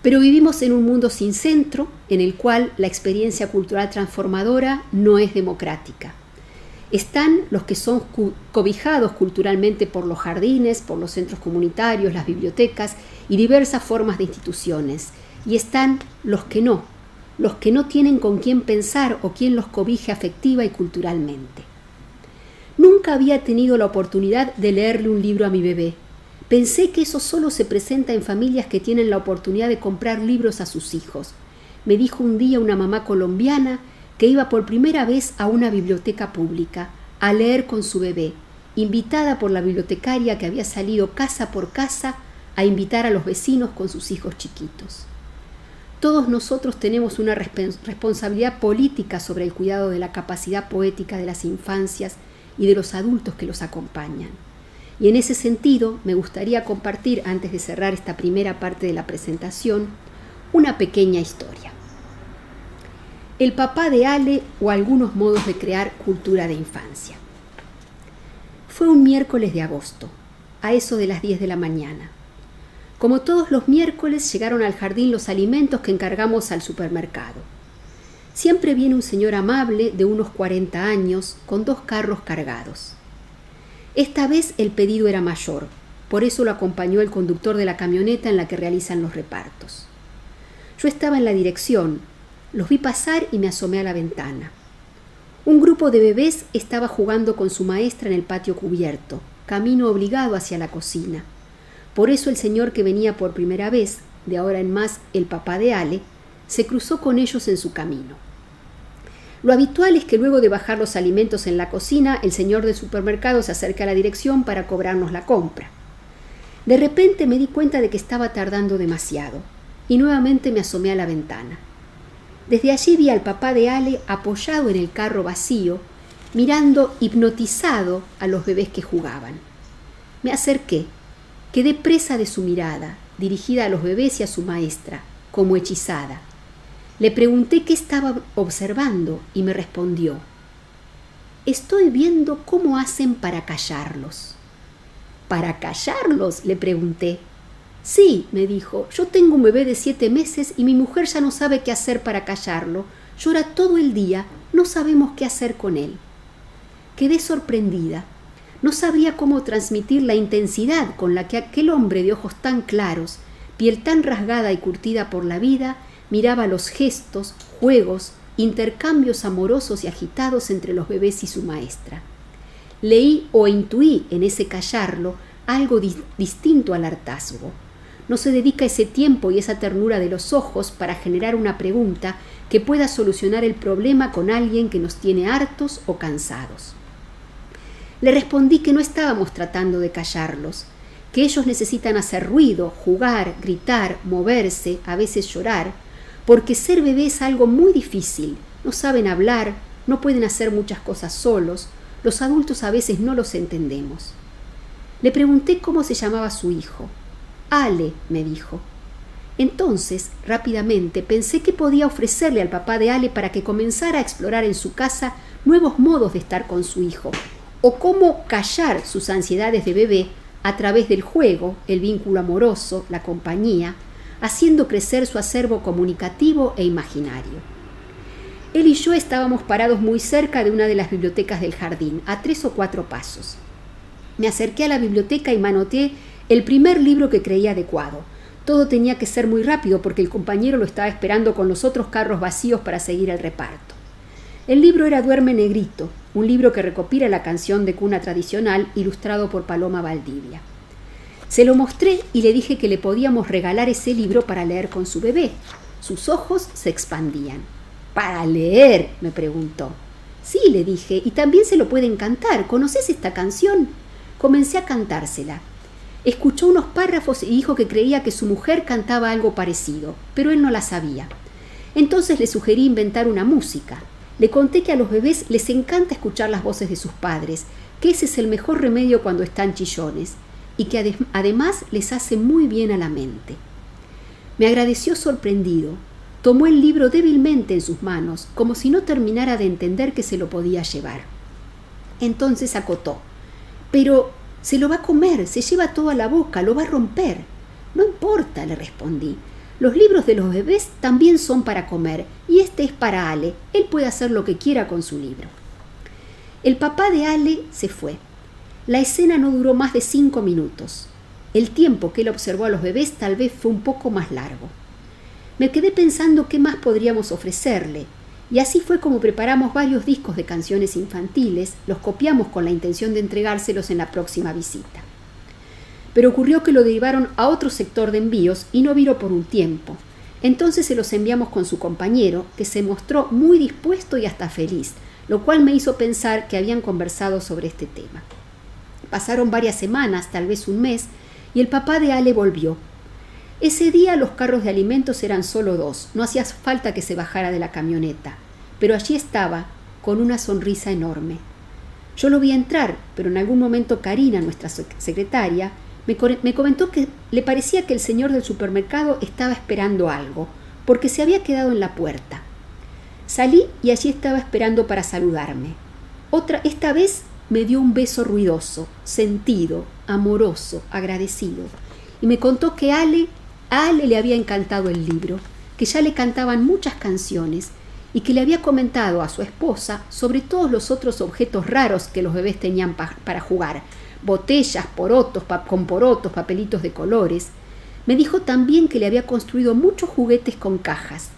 Pero vivimos en un mundo sin centro, en el cual la experiencia cultural transformadora no es democrática. Están los que son cobijados culturalmente por los jardines, por los centros comunitarios, las bibliotecas y diversas formas de instituciones. Y están los que no tienen con quién pensar o quién los cobije afectiva y culturalmente. Nunca había tenido la oportunidad de leerle un libro a mi bebé. Pensé que eso solo se presenta en familias que tienen la oportunidad de comprar libros a sus hijos. Me dijo un día una mamá colombiana que iba por primera vez a una biblioteca pública a leer con su bebé invitada por la bibliotecaria que había salido casa por casa a invitar a los vecinos con sus hijos chiquitos. Todos nosotros tenemos una responsabilidad política sobre el cuidado de la capacidad poética de las infancias y de los adultos que los acompañan. Y en ese sentido me gustaría compartir, antes de cerrar esta primera parte de la presentación, una pequeña historia. El papá de Ale o algunos modos de crear cultura de infancia. Fue un miércoles de agosto, a eso de las 10 de la mañana. Como todos los miércoles llegaron al jardín los alimentos que encargamos al supermercado. Siempre viene un señor amable de unos 40 años con 2 carros cargados. Esta vez el pedido era mayor, por eso lo acompañó el conductor de la camioneta en la que realizan los repartos. Yo estaba en la dirección, los vi pasar y me asomé a la ventana. Un grupo de bebés estaba jugando con su maestra en el patio cubierto, camino obligado hacia la cocina. Por eso el señor que venía por primera vez, de ahora en más el papá de Ale, se cruzó con ellos en su camino. Lo habitual es que luego de bajar los alimentos en la cocina, el señor del supermercado se acerca a la dirección para cobrarnos la compra. De repente me di cuenta de que estaba tardando demasiado y nuevamente me asomé a la ventana. Desde allí vi al papá de Ale apoyado en el carro vacío, mirando hipnotizado a los bebés que jugaban. Me acerqué. Quedé presa de su mirada, dirigida a los bebés y a su maestra, como hechizada. Le pregunté qué estaba observando y me respondió: «Estoy viendo cómo hacen para callarlos». «¿Para callarlos?», le pregunté. «Sí», me dijo, «yo tengo un bebé de 7 meses y mi mujer ya no sabe qué hacer para callarlo. Llora todo el día, no sabemos qué hacer con él». Quedé sorprendida. No sabría cómo transmitir la intensidad con la que aquel hombre de ojos tan claros, piel tan rasgada y curtida por la vida, miraba los gestos, juegos, intercambios amorosos y agitados entre los bebés y su maestra. Leí o intuí en ese callarlo algo distinto al hartazgo. No se dedica ese tiempo y esa ternura de los ojos para generar una pregunta que pueda solucionar el problema con alguien que nos tiene hartos o cansados. Le respondí que no estábamos tratando de callarlos, que ellos necesitan hacer ruido, jugar, gritar, moverse, a veces llorar, porque ser bebé es algo muy difícil. No saben hablar, no pueden hacer muchas cosas solos, los adultos a veces no los entendemos. Le pregunté cómo se llamaba su hijo. «Ale», me dijo. Entonces, rápidamente, pensé qué podía ofrecerle al papá de Ale para que comenzara a explorar en su casa nuevos modos de estar con su hijo, o cómo callar sus ansiedades de bebé a través del juego, el vínculo amoroso, la compañía, haciendo crecer su acervo comunicativo e imaginario. Él y yo estábamos parados muy cerca de una de las bibliotecas del jardín, a 3 o 4 pasos. Me acerqué a la biblioteca y manoteé el primer libro que creía adecuado. Todo tenía que ser muy rápido porque el compañero lo estaba esperando con los otros carros vacíos para seguir el reparto. El libro era Duerme Negrito, un libro que recopila la canción de cuna tradicional ilustrado por Paloma Valdivia. Se lo mostré y le dije que le podíamos regalar ese libro para leer con su bebé. Sus ojos se expandían. «¿Para leer?», me preguntó. «Sí», le dije, «y también se lo pueden cantar. ¿Conoces esta canción?». Comencé a cantársela. Escuchó unos párrafos y dijo que creía que su mujer cantaba algo parecido, pero él no la sabía. Entonces le sugerí inventar una música. Le conté que a los bebés les encanta escuchar las voces de sus padres, que ese es el mejor remedio cuando están chillones, y que además les hace muy bien a la mente. Me agradeció sorprendido. Tomó el libro débilmente en sus manos, como si no terminara de entender que se lo podía llevar. Entonces acotó: «Pero se lo va a comer, se lleva todo a la boca, lo va a romper». «No importa», le respondí. «Los libros de los bebés también son para comer, y este es para Ale. Él puede hacer lo que quiera con su libro». El papá de Ale se fue. La escena no duró más de 5 minutos. El tiempo que él observó a los bebés tal vez fue un poco más largo. Me quedé pensando qué más podríamos ofrecerle, y así fue como preparamos varios discos de canciones infantiles, los copiamos con la intención de entregárselos en la próxima visita. Pero ocurrió que lo derivaron a otro sector de envíos y no vino por un tiempo. Entonces se los enviamos con su compañero, que se mostró muy dispuesto y hasta feliz, lo cual me hizo pensar que habían conversado sobre este tema. Pasaron varias semanas, tal vez un mes, y el papá de Ale volvió. Ese día los carros de alimentos eran solo 2, no hacía falta que se bajara de la camioneta, pero allí estaba, con una sonrisa enorme. Yo lo vi entrar, pero en algún momento Karina, nuestra secretaria, me comentó que le parecía que el señor del supermercado estaba esperando algo, porque se había quedado en la puerta. Salí y allí estaba esperando para saludarme. Esta vez me dio un beso ruidoso, sentido, amoroso, agradecido, y me contó que a Ale le había encantado el libro, que ya le cantaban muchas canciones y que le había comentado a su esposa sobre todos los otros objetos raros que los bebés tenían para jugar, botellas, porotos, con porotos, papelitos de colores. Me dijo también que le había construido muchos juguetes con cajas,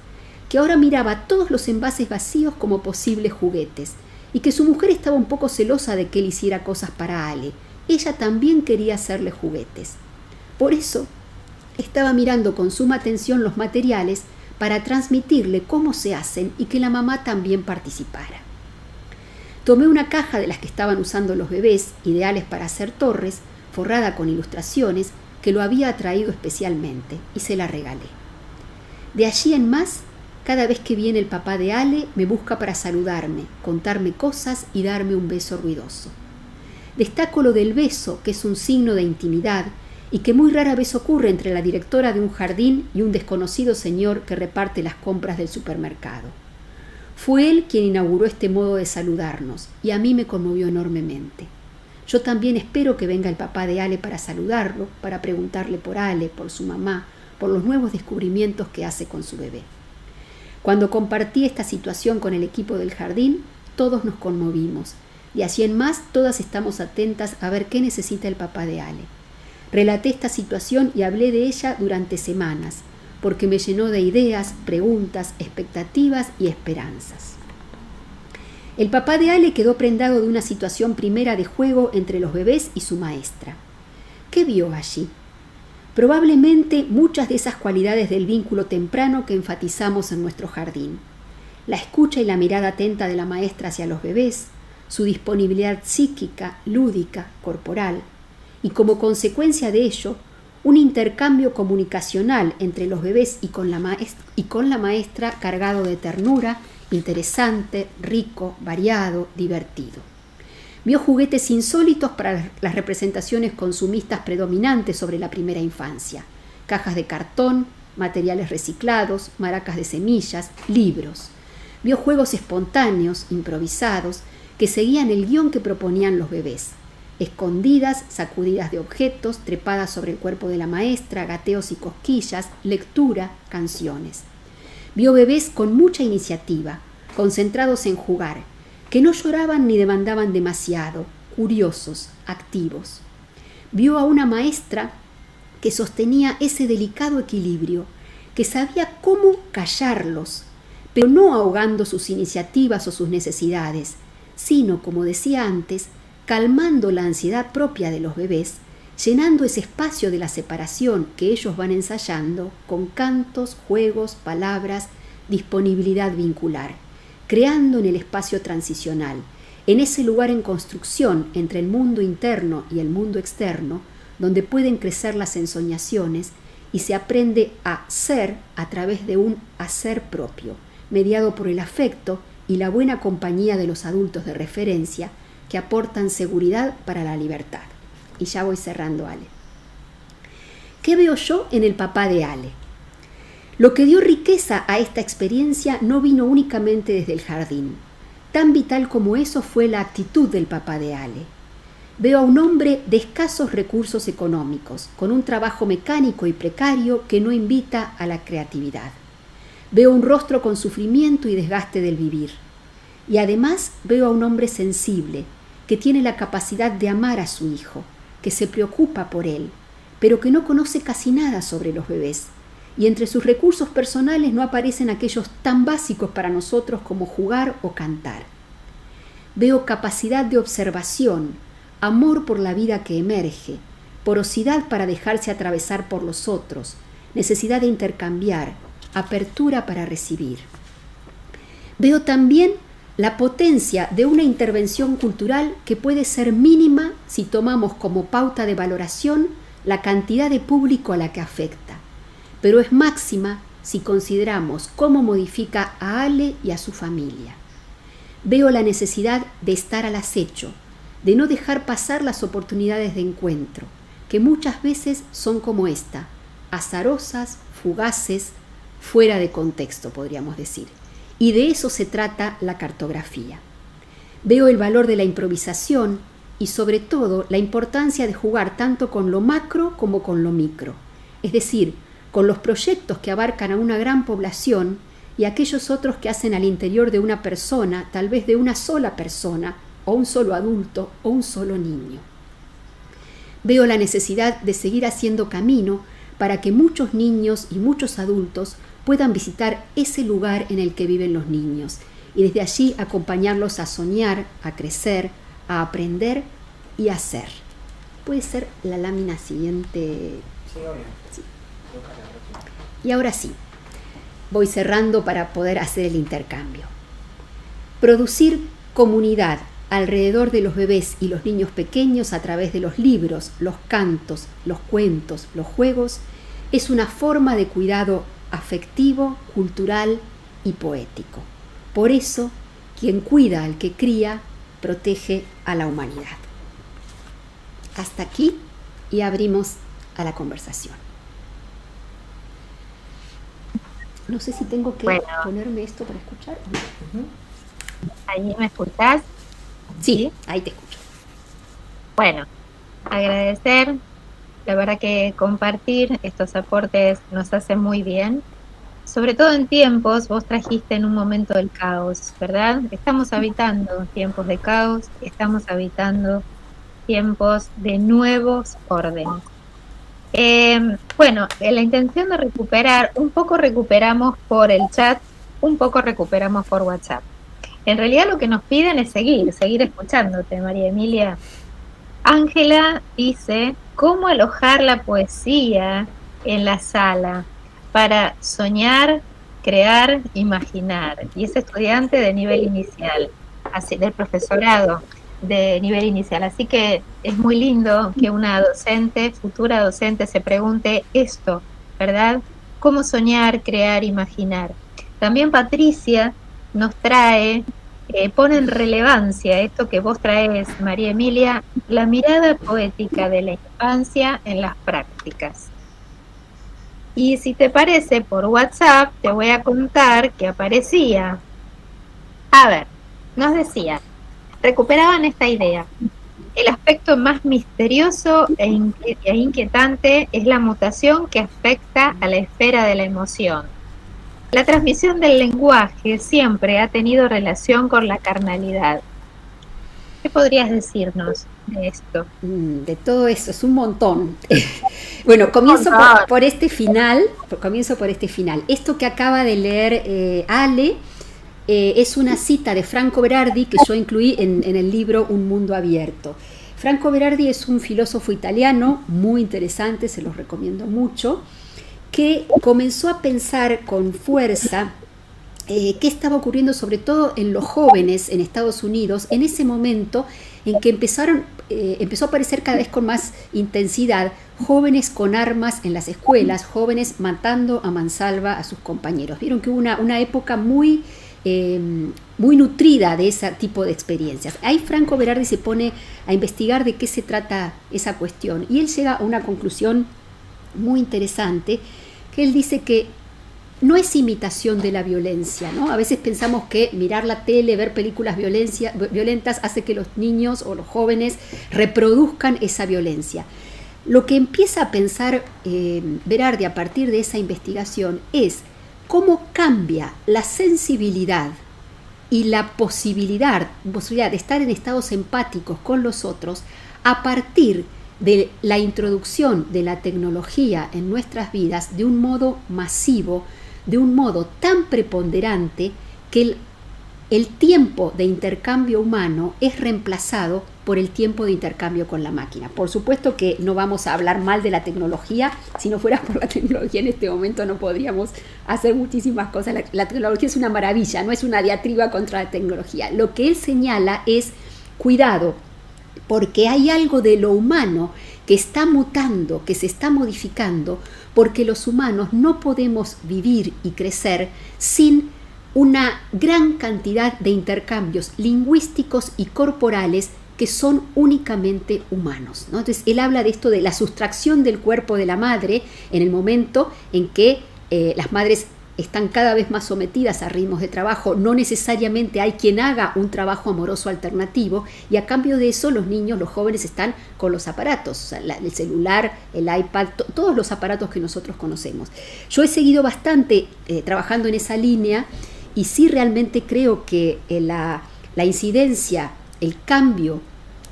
que ahora miraba todos los envases vacíos como posibles juguetes y que su mujer estaba un poco celosa de que él hiciera cosas para Ale. Ella también quería hacerle juguetes. Por eso estaba mirando con suma atención los materiales para transmitirle cómo se hacen y que la mamá también participara. Tomé una caja de las que estaban usando los bebés, ideales para hacer torres, forrada con ilustraciones, que lo había traído especialmente, y se la regalé. De allí en más, cada vez que viene el papá de Ale, me busca para saludarme, contarme cosas y darme un beso ruidoso. Destaco lo del beso, que es un signo de intimidad, y que muy rara vez ocurre entre la directora de un jardín y un desconocido señor que reparte las compras del supermercado. Fue él quien inauguró este modo de saludarnos, y a mí me conmovió enormemente. Yo también espero que venga el papá de Ale para saludarlo, para preguntarle por Ale, por su mamá, por los nuevos descubrimientos que hace con su bebé. Cuando compartí esta situación con el equipo del jardín, todos nos conmovimos, y así en más todas estamos atentas a ver qué necesita el papá de Ale. Relaté esta situación y hablé de ella durante semanas, porque me llenó de ideas, preguntas, expectativas y esperanzas. El papá de Ale quedó prendado de una situación primera de juego entre los bebés y su maestra. ¿Qué vio allí? Probablemente muchas de esas cualidades del vínculo temprano que enfatizamos en nuestro jardín. La escucha y la mirada atenta de la maestra hacia los bebés, su disponibilidad psíquica, lúdica, corporal, y como consecuencia de ello, un intercambio comunicacional entre los bebés y con la maestra cargado de ternura, interesante, rico, variado, divertido. Vio juguetes insólitos para las representaciones consumistas predominantes sobre la primera infancia, cajas de cartón, materiales reciclados, maracas de semillas, libros. Vio juegos espontáneos, improvisados, que seguían el guión que proponían los bebés. Escondidas, sacudidas de objetos, trepadas sobre el cuerpo de la maestra, gateos y cosquillas, lectura, canciones. Vio bebés con mucha iniciativa, concentrados en jugar, que no lloraban ni demandaban demasiado, curiosos, activos. Vio a una maestra que sostenía ese delicado equilibrio, que sabía cómo callarlos, pero no ahogando sus iniciativas o sus necesidades, sino, como decía antes, calmando la ansiedad propia de los bebés, llenando ese espacio de la separación que ellos van ensayando con cantos, juegos, palabras, disponibilidad vincular, creando en el espacio transicional, en ese lugar en construcción entre el mundo interno y el mundo externo, donde pueden crecer las ensoñaciones y se aprende a ser a través de un hacer propio, mediado por el afecto y la buena compañía de los adultos de referencia, que aportan seguridad para la libertad. Y ya voy cerrando, Ale. ¿Qué veo yo en el papá de Ale? Lo que dio riqueza a esta experiencia no vino únicamente desde el jardín. Tan vital como eso fue la actitud del papá de Ale. Veo a un hombre de escasos recursos económicos, con un trabajo mecánico y precario que no invita a la creatividad. Veo un rostro con sufrimiento y desgaste del vivir. Y además veo a un hombre sensible, que tiene la capacidad de amar a su hijo, que se preocupa por él, pero que no conoce casi nada sobre los bebés, y entre sus recursos personales no aparecen aquellos tan básicos para nosotros como jugar o cantar. Veo capacidad de observación, amor por la vida que emerge, porosidad para dejarse atravesar por los otros, necesidad de intercambiar, apertura para recibir. Veo también la potencia de una intervención cultural que puede ser mínima si tomamos como pauta de valoración la cantidad de público a la que afecta, pero es máxima si consideramos cómo modifica a Ale y a su familia. Veo la necesidad de estar al acecho, de no dejar pasar las oportunidades de encuentro, que muchas veces son como esta, azarosas, fugaces, fuera de contexto, podríamos decir. Y de eso se trata la cartografía. Veo el valor de la improvisación y sobre todo la importancia de jugar tanto con lo macro como con lo micro, es decir, con los proyectos que abarcan a una gran población y aquellos otros que hacen al interior de una persona, tal vez de una sola persona, o un solo adulto o un solo niño. Veo la necesidad de seguir haciendo camino para que muchos niños y muchos adultos puedan visitar ese lugar en el que viven los niños y desde allí acompañarlos a soñar, a crecer, a aprender y a ser. Puede ser la lámina siguiente. Sí, obvio. Sí. Y ahora sí, voy cerrando para poder hacer el intercambio. Producir comunidad alrededor de los bebés y los niños pequeños a través de los libros, los cantos, los cuentos, los juegos, es una forma de cuidado afectivo, cultural y poético. Por eso, quien cuida al que cría, protege a la humanidad. Hasta aquí y abrimos a la conversación. No sé si tengo que ponerme esto para escuchar. ¿Ahí me escuchás? Sí, ahí te escucho. Bueno, agradecer, la verdad que compartir estos aportes nos hace muy bien, sobre todo en tiempos, vos trajiste en un momento del caos, ¿verdad? Estamos habitando tiempos de caos, estamos habitando tiempos de nuevos órdenes. Bueno, la intención de recuperar, un poco recuperamos por el chat, un poco recuperamos por WhatsApp. En realidad lo que nos piden es seguir escuchándote, María Emilia. Ángela dice, ¿cómo alojar la poesía en la sala para soñar, crear, imaginar? Y es estudiante de nivel inicial, así del profesorado de nivel inicial. Así que es muy lindo que una docente, futura docente, se pregunte esto, ¿verdad? ¿Cómo soñar, crear, imaginar? También Patricia nos trae, pone en relevancia esto que vos traes, María Emilia, la mirada poética de la infancia en las prácticas. Y si te parece, por WhatsApp te voy a contar que aparecía. A ver, nos decía, recuperaban esta idea. El aspecto más misterioso e inquietante es la mutación que afecta a la esfera de la emoción. La transmisión del lenguaje siempre ha tenido relación con la carnalidad. ¿Qué podrías decirnos de esto? De todo eso, es un montón. Bueno, comienzo por este final. Esto que acaba de leer Ale es una cita de Franco Berardi que yo incluí en el libro Un mundo abierto. Franco Berardi es un filósofo italiano muy interesante, se los recomiendo mucho, que comenzó a pensar con fuerza qué estaba ocurriendo sobre todo en los jóvenes en Estados Unidos en ese momento en que empezó a aparecer cada vez con más intensidad jóvenes con armas en las escuelas, jóvenes matando a mansalva a sus compañeros. Vieron que hubo una época muy nutrida de ese tipo de experiencias. Ahí Franco Berardi se pone a investigar de qué se trata esa cuestión y él llega a una conclusión muy interesante, que él dice que no es imitación de la violencia, ¿no? A veces pensamos que mirar la tele, ver películas violentas hace que los niños o los jóvenes reproduzcan esa violencia. Lo que empieza a pensar Berardi a partir de esa investigación es cómo cambia la sensibilidad y la posibilidad de estar en estados empáticos con los otros a partir de la introducción de la tecnología en nuestras vidas de un modo masivo, de un modo tan preponderante que el tiempo de intercambio humano es reemplazado por el tiempo de intercambio con la máquina. Por supuesto que no vamos a hablar mal de la tecnología. Si no fuera por la tecnología en este momento no podríamos hacer muchísimas cosas. La tecnología es una maravilla, no es una diatriba contra la tecnología. Lo que él señala es cuidado, porque hay algo de lo humano que está mutando, que se está modificando, porque los humanos no podemos vivir y crecer sin una gran cantidad de intercambios lingüísticos y corporales que son únicamente humanos, ¿no? Entonces él habla de esto de la sustracción del cuerpo de la madre en el momento en que las madres están cada vez más sometidas a ritmos de trabajo, no necesariamente hay quien haga un trabajo amoroso alternativo, y a cambio de eso los niños, los jóvenes están con los aparatos, o sea, el celular, el iPad, todos los aparatos que nosotros conocemos. Yo he seguido bastante trabajando en esa línea, y sí realmente creo que la incidencia, el cambio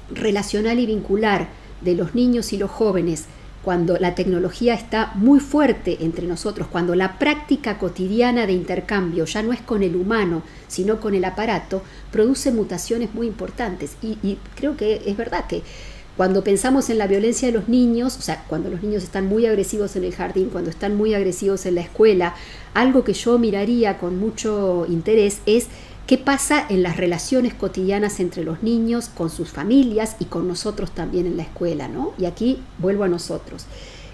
relacional y vincular de los niños y los jóvenes, cuando la tecnología está muy fuerte entre nosotros, cuando la práctica cotidiana de intercambio ya no es con el humano, sino con el aparato, produce mutaciones muy importantes. Y creo que es verdad que cuando pensamos en la violencia de los niños, o sea, cuando los niños están muy agresivos en el jardín, cuando están muy agresivos en la escuela, algo que yo miraría con mucho interés es qué pasa en las relaciones cotidianas entre los niños, con sus familias y con nosotros también en la escuela, ¿no? Y aquí vuelvo a nosotros.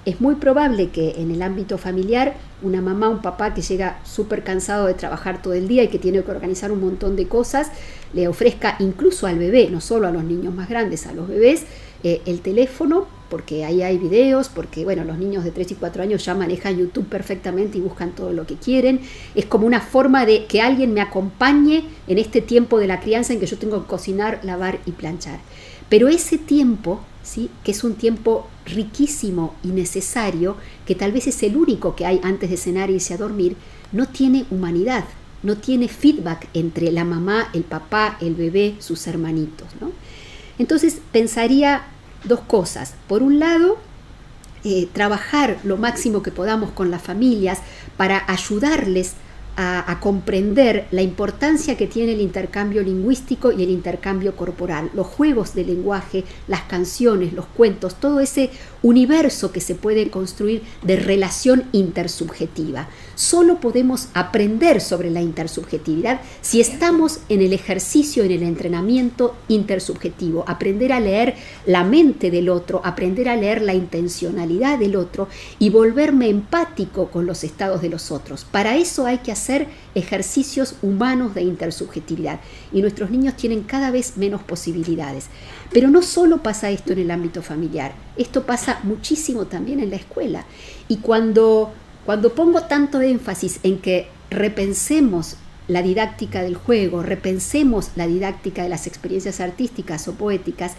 Es muy probable que en el ámbito familiar una mamá, un papá que llega súper cansado de trabajar todo el día y que tiene que organizar un montón de cosas, le ofrezca incluso al bebé, no solo a los niños más grandes, a los bebés, el teléfono, porque ahí hay videos, porque bueno, los niños de 3 y 4 años ya manejan YouTube perfectamente y buscan todo lo que quieren. Es como una forma de que alguien me acompañe en este tiempo de la crianza en que yo tengo que cocinar, lavar y planchar. Pero ese tiempo, ¿sí?, que es un tiempo riquísimo y necesario, que tal vez es el único que hay antes de cenar e irse a dormir, no tiene humanidad, no tiene feedback entre la mamá, el papá, el bebé, sus hermanitos, ¿no? Entonces pensaría dos cosas. Por un lado, trabajar lo máximo que podamos con las familias para ayudarles a comprender la importancia que tiene el intercambio lingüístico y el intercambio corporal, los juegos de lenguaje, las canciones, los cuentos, todo ese universo que se puede construir de relación intersubjetiva. Solo podemos aprender sobre la intersubjetividad si estamos en el ejercicio, en el entrenamiento intersubjetivo, aprender a leer la mente del otro, aprender a leer la intencionalidad del otro y volverme empático con los estados de los otros. Para eso hay que hacer ejercicios humanos de intersubjetividad, y nuestros niños tienen cada vez menos posibilidades. Pero no solo pasa esto en el ámbito familiar, esto pasa muchísimo también en la escuela. Y cuando pongo tanto énfasis en que repensemos la didáctica del juego, repensemos la didáctica de las experiencias artísticas o poéticas,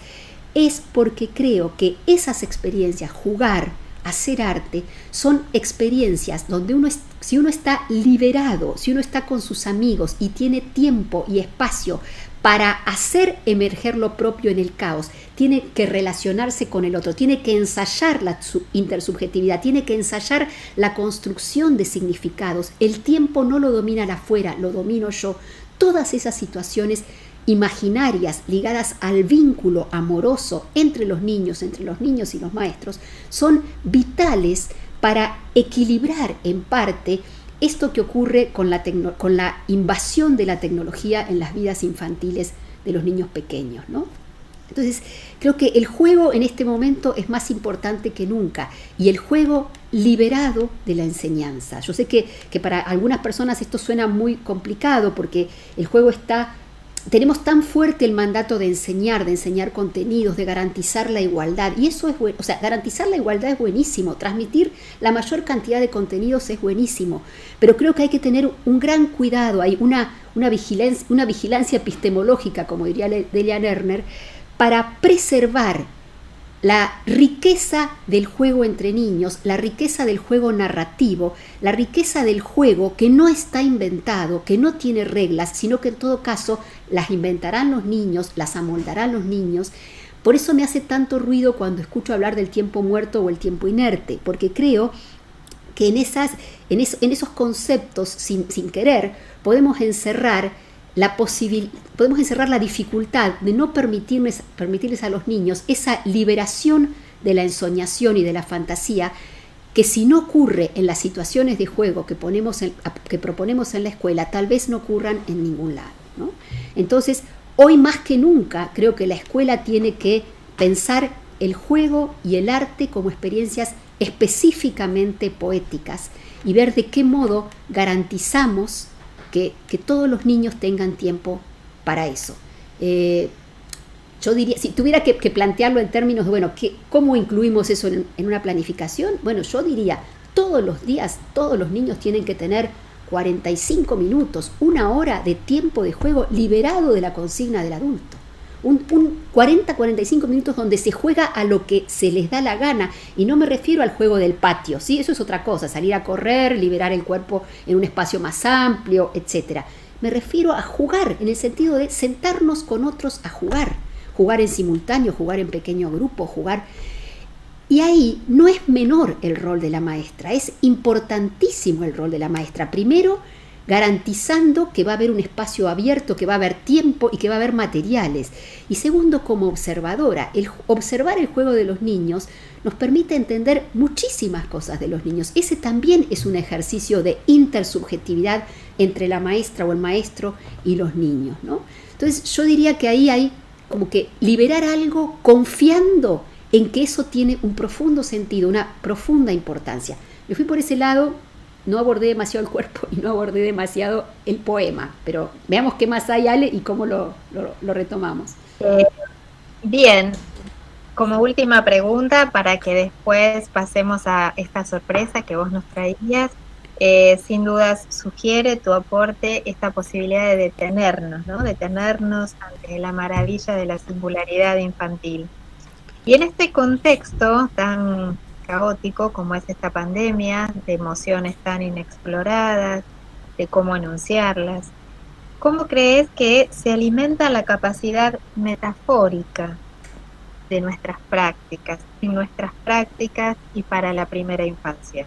es porque creo que esas experiencias, jugar, hacer arte, son experiencias donde si uno está liberado, si uno está con sus amigos y tiene tiempo y espacio para hacer emerger lo propio en el caos, tiene que relacionarse con el otro, tiene que ensayar la intersubjetividad, tiene que ensayar la construcción de significados. El tiempo no lo domina el afuera, lo domino yo. Todas esas situaciones imaginarias ligadas al vínculo amoroso entre los niños y los maestros son vitales para equilibrar en parte esto que ocurre con la invasión de la tecnología en las vidas infantiles de los niños pequeños, ¿no? Entonces, creo que el juego en este momento es más importante que nunca, y el juego liberado de la enseñanza. Yo sé que para algunas personas esto suena muy complicado porque el juego tenemos tan fuerte el mandato de enseñar contenidos, de garantizar la igualdad, y eso es bueno. O sea, garantizar la igualdad es buenísimo, transmitir la mayor cantidad de contenidos es buenísimo, pero creo que hay que tener un gran cuidado, hay una vigilancia epistemológica, como diría Delia Lerner, para preservar la riqueza del juego entre niños, la riqueza del juego narrativo, la riqueza del juego que no está inventado, que no tiene reglas, sino que en todo caso las inventarán los niños, las amoldarán los niños. Por eso me hace tanto ruido cuando escucho hablar del tiempo muerto o el tiempo inerte, porque creo que en esos conceptos, sin querer, podemos encerrar podemos encerrar la dificultad de no permitirles a los niños esa liberación de la ensoñación y de la fantasía, que si no ocurre en las situaciones de juego que proponemos en la escuela, tal vez no ocurran en ningún lado, ¿no? Entonces, hoy más que nunca, creo que la escuela tiene que pensar el juego y el arte como experiencias específicamente poéticas y ver de qué modo garantizamos que todos los niños tengan tiempo para eso. Yo diría, si tuviera que plantearlo en términos de, bueno, ¿cómo incluimos eso en una planificación? Bueno, yo diría, todos los días, todos los niños tienen que tener 45 minutos, una hora de tiempo de juego liberado de la consigna del adulto. Un 40-45 minutos donde se juega a lo que se les da la gana, y no me refiero al juego del patio, ¿sí? Eso es otra cosa, salir a correr, liberar el cuerpo en un espacio más amplio, etc. Me refiero a jugar, en el sentido de sentarnos con otros a jugar en simultáneo, jugar en pequeño grupo, jugar. Y ahí no es menor el rol de la maestra, es importantísimo el rol de la maestra. Primero, garantizando que va a haber un espacio abierto, que va a haber tiempo y que va a haber materiales. Y segundo, como observadora, observar el juego de los niños nos permite entender muchísimas cosas de los niños. Ese también es un ejercicio de intersubjetividad entre la maestra o el maestro y los niños, ¿no? Entonces yo diría que ahí hay como que liberar algo confiando en que eso tiene un profundo sentido, una profunda importancia. Me fui por ese lado. No abordé demasiado el cuerpo y no abordé demasiado el poema, pero veamos qué más hay, Ale, y cómo lo retomamos. Bien, como última pregunta, para que después pasemos a esta sorpresa que vos nos traías, sin dudas sugiere tu aporte esta posibilidad de detenernos, ¿no? Detenernos ante la maravilla de la singularidad infantil. Y en este contexto tan caótico como es esta pandemia, de emociones tan inexploradas, de cómo anunciarlas, ¿cómo crees que se alimenta la capacidad metafórica de nuestras prácticas, y para la primera infancia?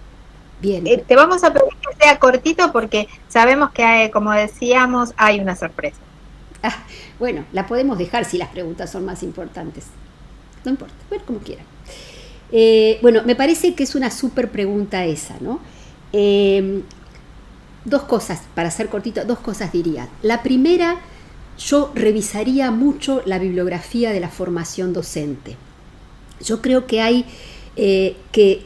Bien. Te vamos a pedir que sea cortito porque sabemos que hay, como decíamos, hay una sorpresa. Bueno, la podemos dejar si las preguntas son más importantes. No importa, bueno, como quieran. Bueno, me parece que es una súper pregunta esa, ¿no? Dos cosas, para ser cortito, dos cosas diría. La primera, yo revisaría mucho la bibliografía de la formación docente. Yo creo que hay que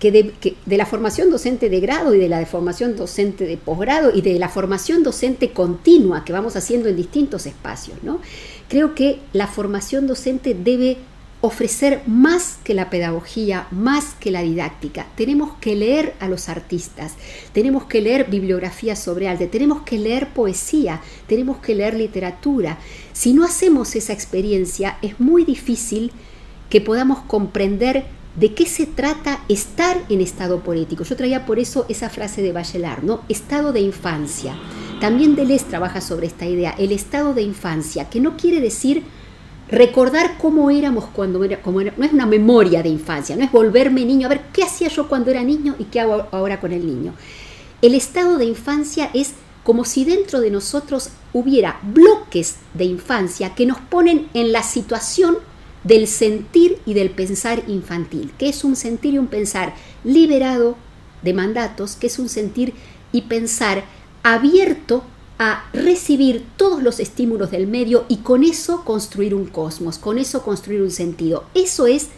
de la formación docente de grado y de la formación docente de posgrado y de la formación docente continua que vamos haciendo en distintos espacios, ¿no? Creo que la formación docente debe ofrecer más que la pedagogía, más que la didáctica. Tenemos que leer a los artistas, tenemos que leer bibliografía sobre arte, tenemos que leer poesía, tenemos que leer literatura. Si no hacemos esa experiencia, es muy difícil que podamos comprender de qué se trata estar en estado poético. Yo traía por eso esa frase de Bachelard, ¿no? Estado de infancia. También Deleuze trabaja sobre esta idea, el estado de infancia, que no quiere decir recordar cómo éramos cuando era, no es una memoria de infancia, no es volverme niño, a ver qué hacía yo cuando era niño y qué hago ahora con el niño. El estado de infancia es como si dentro de nosotros hubiera bloques de infancia que nos ponen en la situación del sentir y del pensar infantil, que es un sentir y un pensar liberado de mandatos, que es un sentir y pensar abierto a recibir todos los estímulos del medio y con eso construir un cosmos, con eso construir un sentido. Eso es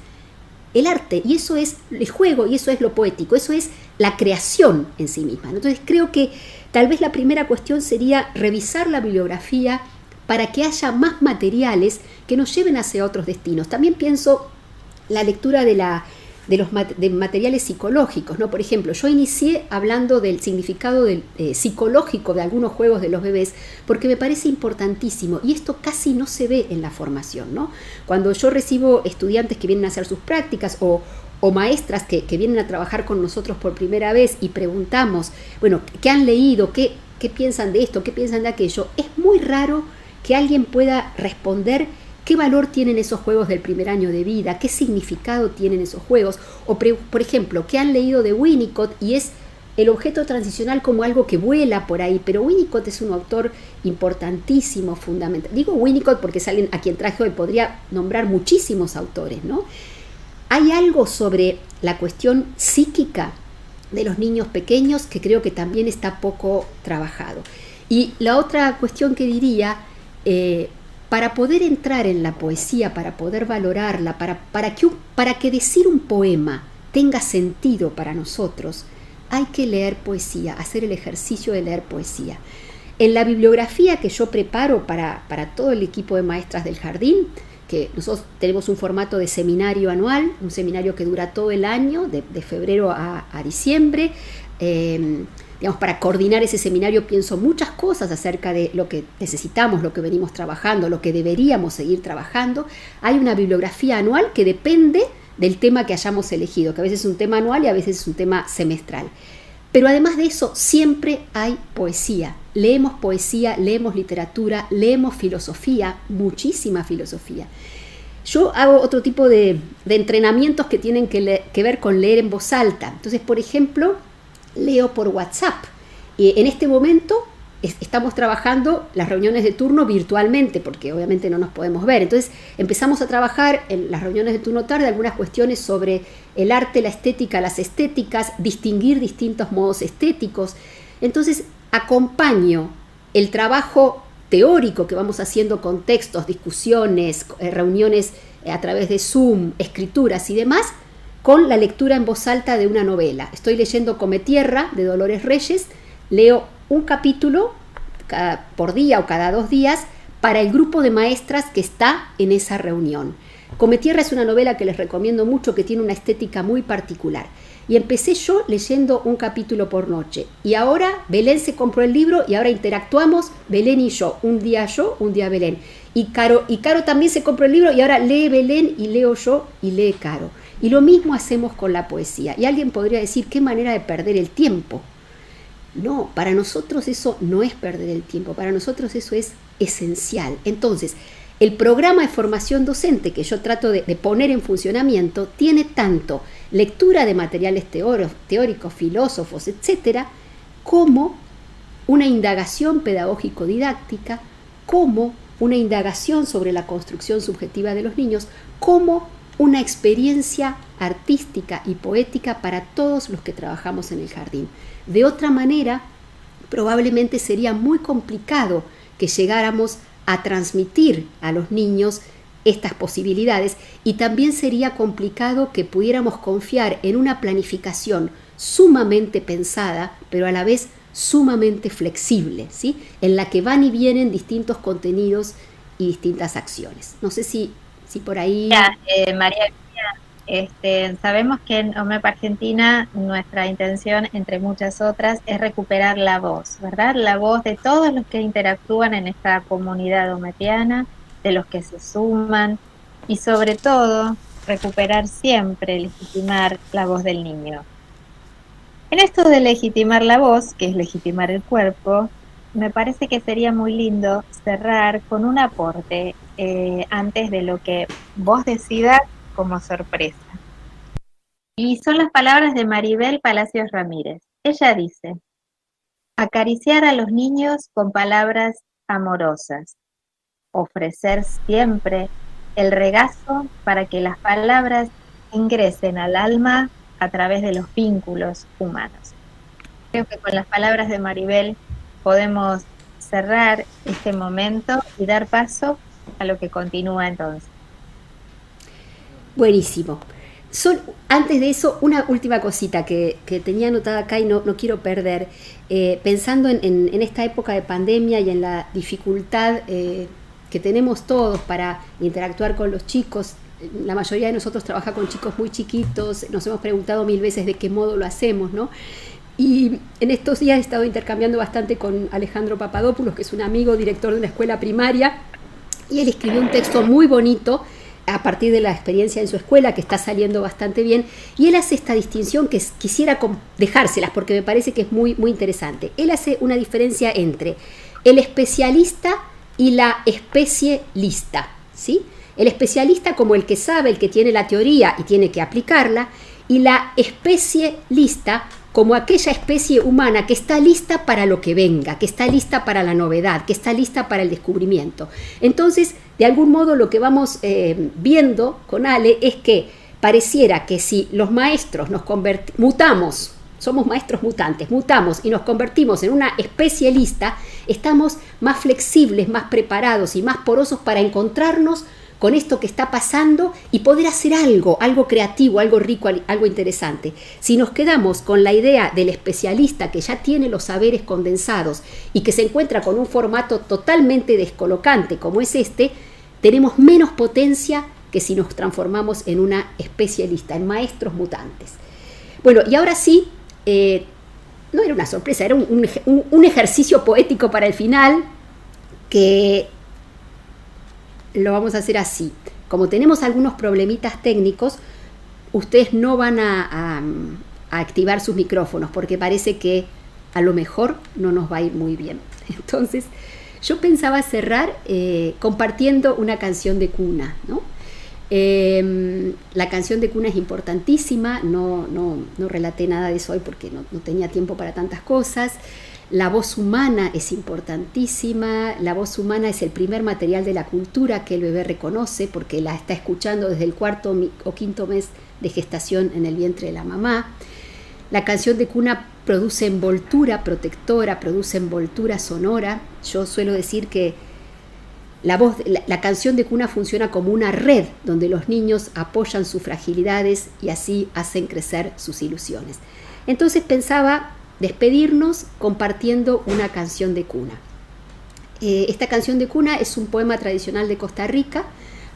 el arte y eso es el juego y eso es lo poético, eso es la creación en sí misma. Entonces creo que tal vez la primera cuestión sería revisar la bibliografía para que haya más materiales que nos lleven hacia otros destinos. También pienso la lectura de materiales psicológicos, ¿no? Por ejemplo, yo inicié hablando del significado psicológico de algunos juegos de los bebés porque me parece importantísimo y esto casi no se ve en la formación, ¿no? Cuando yo recibo estudiantes que vienen a hacer sus prácticas o maestras que vienen a trabajar con nosotros por primera vez y preguntamos, bueno, ¿qué han leído? ¿Qué piensan de esto? ¿Qué piensan de aquello? Es muy raro que alguien pueda responder qué valor tienen esos juegos del primer año de vida, qué significado tienen esos juegos, o por ejemplo, qué han leído de Winnicott y es el objeto transicional como algo que vuela por ahí, pero Winnicott es un autor importantísimo, fundamental. Digo Winnicott porque es alguien a quien traje hoy, podría nombrar muchísimos autores, ¿no? Hay algo sobre la cuestión psíquica de los niños pequeños que creo que también está poco trabajado. Y la otra cuestión que diría, para poder entrar en la poesía, para poder valorarla, para que decir un poema tenga sentido para nosotros, hay que leer poesía, hacer el ejercicio de leer poesía. En la bibliografía que yo preparo para todo el equipo de maestras del jardín, que nosotros tenemos un formato de seminario anual, un seminario que dura todo el año, de febrero a diciembre. Digamos, para coordinar ese seminario pienso muchas cosas acerca de lo que necesitamos, lo que venimos trabajando, lo que deberíamos seguir trabajando. Hay una bibliografía anual que depende del tema que hayamos elegido, que a veces es un tema anual y a veces es un tema semestral. Pero además de eso, siempre hay poesía. Leemos poesía, leemos literatura, leemos filosofía, muchísima filosofía. Yo hago otro tipo de entrenamientos que tienen que ver con leer en voz alta. Entonces, por ejemplo, leo por WhatsApp. En este momento estamos trabajando las reuniones de turno virtualmente, porque obviamente no nos podemos ver. Entonces empezamos a trabajar en las reuniones de turno tarde algunas cuestiones sobre el arte, la estética, las estéticas, distinguir distintos modos estéticos. Entonces acompaño el trabajo teórico que vamos haciendo con textos, discusiones, reuniones a través de Zoom, escrituras y demás, con la lectura en voz alta de una novela. Estoy leyendo Cometierra de Dolores Reyes, leo un capítulo por día o cada 2 días para el grupo de maestras que está en esa reunión. Cometierra es una novela que les recomiendo mucho, que tiene una estética muy particular. Y empecé yo leyendo un capítulo por noche. Y ahora Belén se compró el libro y ahora interactuamos Belén y yo, un día Belén. Y Caro también se compró el libro y ahora lee Belén y leo yo y lee Caro. Y lo mismo hacemos con la poesía. Y alguien podría decir, ¿qué manera de perder el tiempo? No, para nosotros eso no es perder el tiempo, para nosotros eso es esencial. Entonces, el programa de formación docente que yo trato de poner en funcionamiento tiene tanto lectura de materiales teóricos, filósofos, etcétera, como una indagación pedagógico-didáctica, como una indagación sobre la construcción subjetiva de los niños, como una experiencia artística y poética para todos los que trabajamos en el jardín. De otra manera, probablemente sería muy complicado que llegáramos a transmitir a los niños estas posibilidades y también sería complicado que pudiéramos confiar en una planificación sumamente pensada, pero a la vez sumamente flexible, ¿sí? En la que van y vienen distintos contenidos y distintas acciones. No sé si por ahí... María, sabemos que en OMEP Argentina nuestra intención, entre muchas otras, es recuperar la voz, ¿verdad? La voz de todos los que interactúan en esta comunidad omepiana, de los que se suman, y sobre todo, recuperar siempre, legitimar la voz del niño. En esto de legitimar la voz, que es legitimar el cuerpo, me parece que sería muy lindo cerrar con un aporte antes de lo que vos decidas como sorpresa. Y son las palabras de Maribel Palacios Ramírez. Ella dice: acariciar a los niños con palabras amorosas, ofrecer siempre el regazo para que las palabras ingresen al alma a través de los vínculos humanos. Creo que con las palabras de Maribel podemos cerrar este momento y dar paso a lo que continúa entonces. Buenísimo. Antes de eso, una última cosita que tenía anotada acá y no quiero perder. Pensando en esta época de pandemia y en la dificultad que tenemos todos para interactuar con los chicos, la mayoría de nosotros trabaja con chicos muy chiquitos, nos hemos preguntado 1000 veces de qué modo lo hacemos, ¿no? Y en estos días he estado intercambiando bastante con Alejandro Papadopoulos, que es un amigo, director de una escuela primaria, y él escribió un texto muy bonito a partir de la experiencia en su escuela, que está saliendo bastante bien, y él hace esta distinción que quisiera dejárselas porque me parece que es muy, muy interesante. Él hace una diferencia entre el especialista y la especie lista, ¿sí? El especialista como el que sabe, el que tiene la teoría y tiene que aplicarla, y la especie lista como aquella especie humana que está lista para lo que venga, que está lista para la novedad, que está lista para el descubrimiento. Entonces, de algún modo lo que vamos viendo con Ale es que pareciera que si los maestros mutamos, somos maestros mutantes, mutamos y nos convertimos en una especie lista, estamos más flexibles, más preparados y más porosos para encontrarnos con esto que está pasando y poder hacer algo creativo, algo rico, algo interesante. Si nos quedamos con la idea del especialista que ya tiene los saberes condensados y que se encuentra con un formato totalmente descolocante como es este, tenemos menos potencia que si nos transformamos en una especialista, en maestros mutantes. Bueno, y ahora sí, no era una sorpresa, era un ejercicio poético para el final que lo vamos a hacer así. Como tenemos algunos problemitas técnicos, ustedes no van a activar sus micrófonos porque parece que a lo mejor no nos va a ir muy bien. Entonces, yo pensaba cerrar compartiendo una canción de cuna, ¿no? La canción de cuna es importantísima, no relaté nada de eso hoy porque no tenía tiempo para tantas cosas. La voz humana es importantísima, la voz humana es el primer material de la cultura que el bebé reconoce porque la está escuchando desde el 4º o 5º mes de gestación en el vientre de la mamá. La canción de cuna produce envoltura protectora, produce envoltura sonora. Yo suelo decir que la canción de cuna funciona como una red donde los niños apoyan sus fragilidades y así hacen crecer sus ilusiones. Entonces pensaba despedirnos compartiendo una canción de cuna. Esta canción de cuna es un poema tradicional de Costa Rica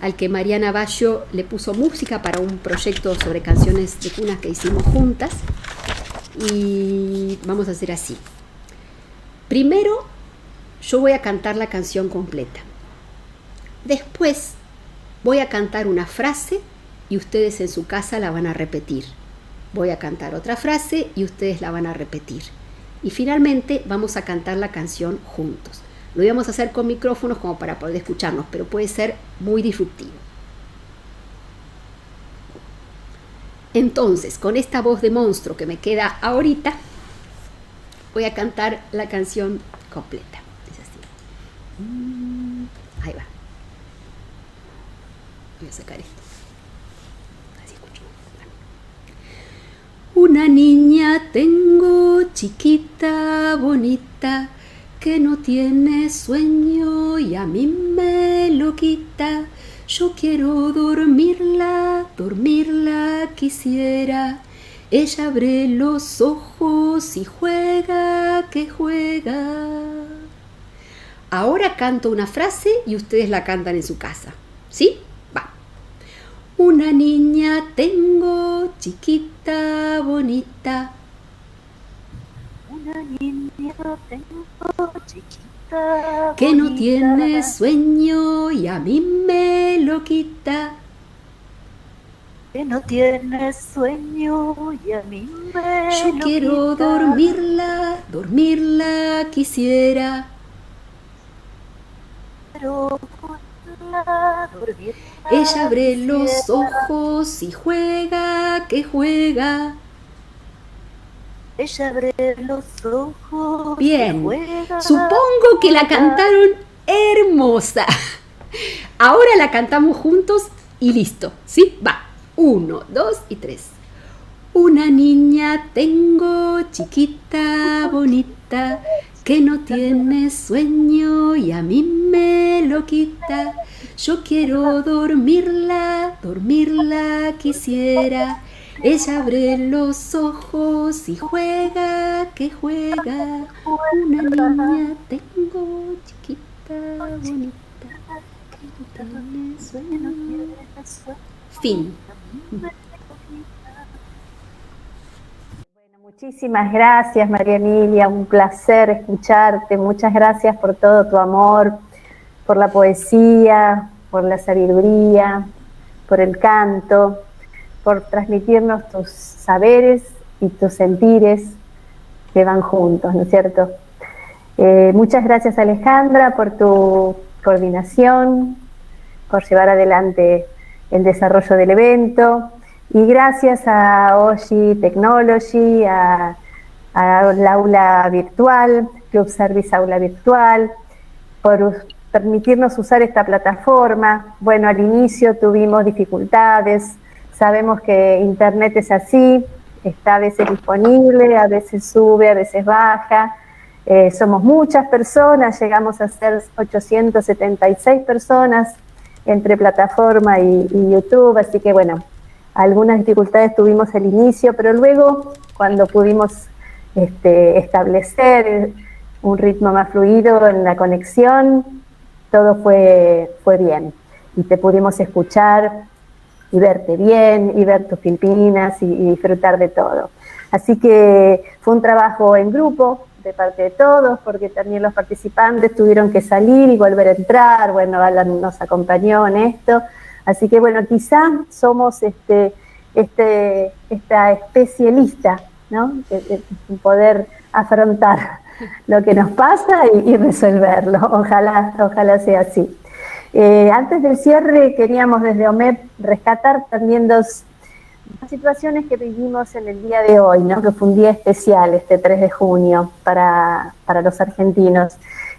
al que Mariana Baggio le puso música para un proyecto sobre canciones de cuna que hicimos juntas. Y vamos a hacer así. Primero yo voy a cantar la canción completa. Después voy a cantar una frase y ustedes en su casa la van a repetir. Voy a cantar otra frase y ustedes la van a repetir. Y finalmente vamos a cantar la canción juntos. Lo íbamos a hacer con micrófonos como para poder escucharnos, pero puede ser muy disruptivo. Entonces, con esta voz de monstruo que me queda ahorita, voy a cantar la canción completa. Es así. Ahí va. Voy a sacar esto. Así escucho. Una niña tengo chiquita, bonita, que no tiene sueño y a mí me lo quita. Yo quiero dormirla, dormirla quisiera. Ella abre los ojos y juega, que juega. Ahora canto una frase y ustedes la cantan en su casa. ¿Sí? Va. Una niña tengo, chiquita, bonita. Una niña tengo, chiquita, que no bonita, tiene sueño y a mí me lo quita. que no tiene sueño y a mí me Yo lo quiero quita. dormirla, dormirla quisiera. Quiero dormirla, dormirla Ella abre los quisiera. ojos y juega, que juega. Ella abre los ojos. Bien, y juega, supongo que la juega. cantaron hermosa. Ahora la cantamos juntos y listo, ¿sí? Va, 1, 2 y 3. Una niña tengo, chiquita, bonita, que no tiene sueño y a mí me lo quita. Yo quiero dormirla, dormirla quisiera. Ella abre los ojos y juega, que juega. Una niña tengo, chiquita, bonita, que no tiene sueño. Fin. Bueno, muchísimas gracias, María Emilia, un placer escucharte. Muchas gracias por todo tu amor, por la poesía, por la sabiduría, por el canto, por transmitirnos tus saberes y tus sentires que van juntos, ¿no es cierto? Muchas gracias, Alejandra, por tu coordinación, por llevar adelante el desarrollo del evento, y gracias a Oji Technology, a al aula virtual, Club Service Aula Virtual, por permitirnos usar esta plataforma. Bueno, al inicio tuvimos dificultades, sabemos que Internet es así, está a veces disponible, a veces sube, a veces baja. Somos muchas personas, llegamos a ser 876 personas entre plataforma y YouTube, así que bueno, algunas dificultades tuvimos al inicio, pero luego cuando pudimos establecer un ritmo más fluido en la conexión, todo fue bien y te pudimos escuchar y verte bien y ver tus Filipinas y disfrutar de todo. Así que fue un trabajo en grupo de parte de todos, porque también los participantes tuvieron que salir y volver a entrar. Bueno, Alan nos acompañó en esto, así que bueno, quizá somos esta especialista, ¿no? En poder afrontar lo que nos pasa y resolverlo. Ojalá sea así. Antes del cierre queríamos desde OMEP rescatar también dos situaciones que vivimos en el día de hoy, ¿no? Que fue un día especial, este 3 de junio, para los argentinos.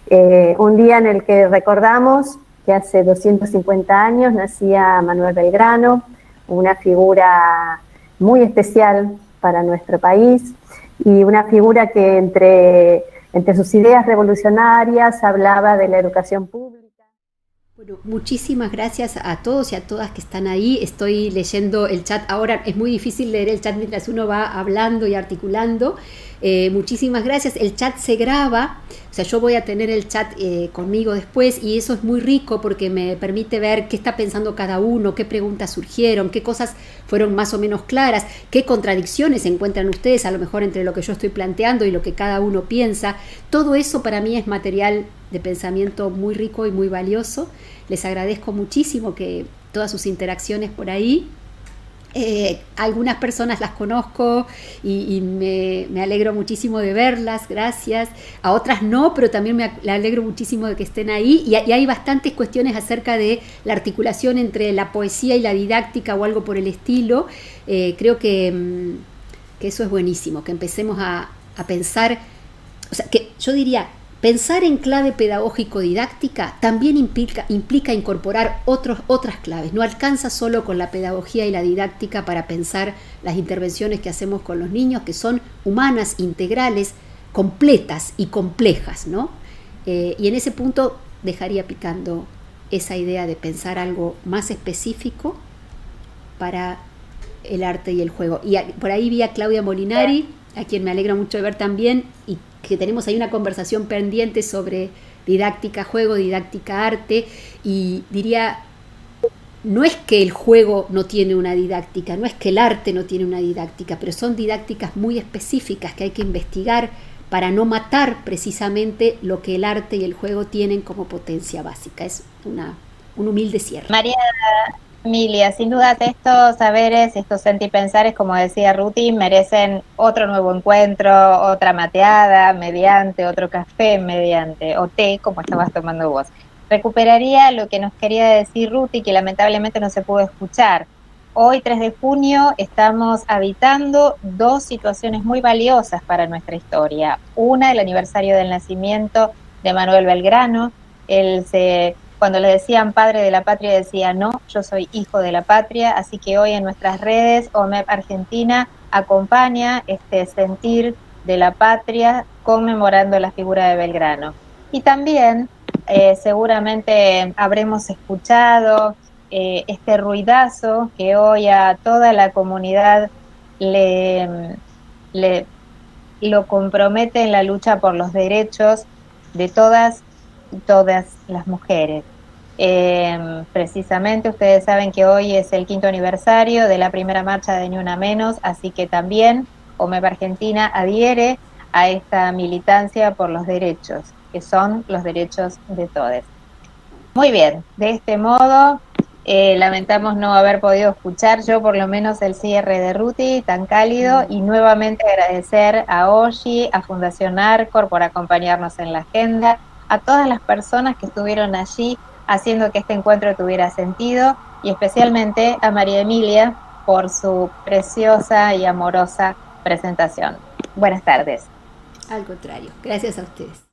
Un día en el que recordamos que hace 250 años nacía Manuel Belgrano, una figura muy especial para nuestro país y una figura que entre sus ideas revolucionarias hablaba de la educación pública. Bueno, muchísimas gracias a todos y a todas que están ahí. Estoy leyendo el chat ahora, es muy difícil leer el chat mientras uno va hablando y articulando. Muchísimas gracias. El chat se graba, o sea, yo voy a tener el chat conmigo después y eso es muy rico porque me permite ver qué está pensando cada uno, qué preguntas surgieron, qué cosas fueron más o menos claras, qué contradicciones encuentran ustedes a lo mejor entre lo que yo estoy planteando y lo que cada uno piensa. Todo eso para mí es material de pensamiento muy rico y muy valioso. Les agradezco muchísimo que todas sus interacciones por ahí. Algunas personas las conozco y me alegro muchísimo de verlas, gracias. A otras no, pero también me alegro muchísimo de que estén ahí. Y hay bastantes cuestiones acerca de la articulación entre la poesía y la didáctica o algo por el estilo. Creo que eso es buenísimo, que empecemos a pensar, o sea, que yo diría, pensar en clave pedagógico-didáctica también implica incorporar otras claves. No alcanza solo con la pedagogía y la didáctica para pensar las intervenciones que hacemos con los niños, que son humanas, integrales, completas y complejas, ¿no? Y en ese punto dejaría picando esa idea de pensar algo más específico para el arte y el juego. Y por ahí vi a Claudia Molinari, a quien me alegra mucho de ver también, y que tenemos ahí una conversación pendiente sobre didáctica juego, didáctica arte, y diría, no es que el juego no tiene una didáctica, no es que el arte no tiene una didáctica, pero son didácticas muy específicas que hay que investigar para no matar precisamente lo que el arte y el juego tienen como potencia básica. Es un humilde cierre. María Emilia, sin duda estos saberes, estos sentipensares, como decía Ruti, merecen otro nuevo encuentro, otra mateada mediante, otro café mediante, o té, como estabas tomando vos. Recuperaría lo que nos quería decir Ruti, que lamentablemente no se pudo escuchar. Hoy, 3 de junio, estamos habitando dos situaciones muy valiosas para nuestra historia. Una, el aniversario del nacimiento de Manuel Belgrano. Cuando le decían padre de la patria, decía, no, yo soy hijo de la patria, así que hoy en nuestras redes, OMEP Argentina acompaña este sentir de la patria conmemorando la figura de Belgrano. Y también seguramente habremos escuchado este ruidazo que hoy a toda la comunidad lo compromete en la lucha por los derechos de todas las mujeres. Precisamente ustedes saben que hoy es el 5º aniversario de la primera marcha de Ni Una Menos, así que también OMEP Argentina adhiere a esta militancia por los derechos, que son los derechos de todos. Muy bien, de este modo lamentamos no haber podido escuchar yo por lo menos el cierre de Ruti tan cálido, y nuevamente agradecer a Oji, a Fundación Arcor por acompañarnos en la agenda, a todas las personas que estuvieron allí haciendo que este encuentro tuviera sentido, y especialmente a María Emilia por su preciosa y amorosa presentación. Buenas tardes. Al contrario, gracias a ustedes.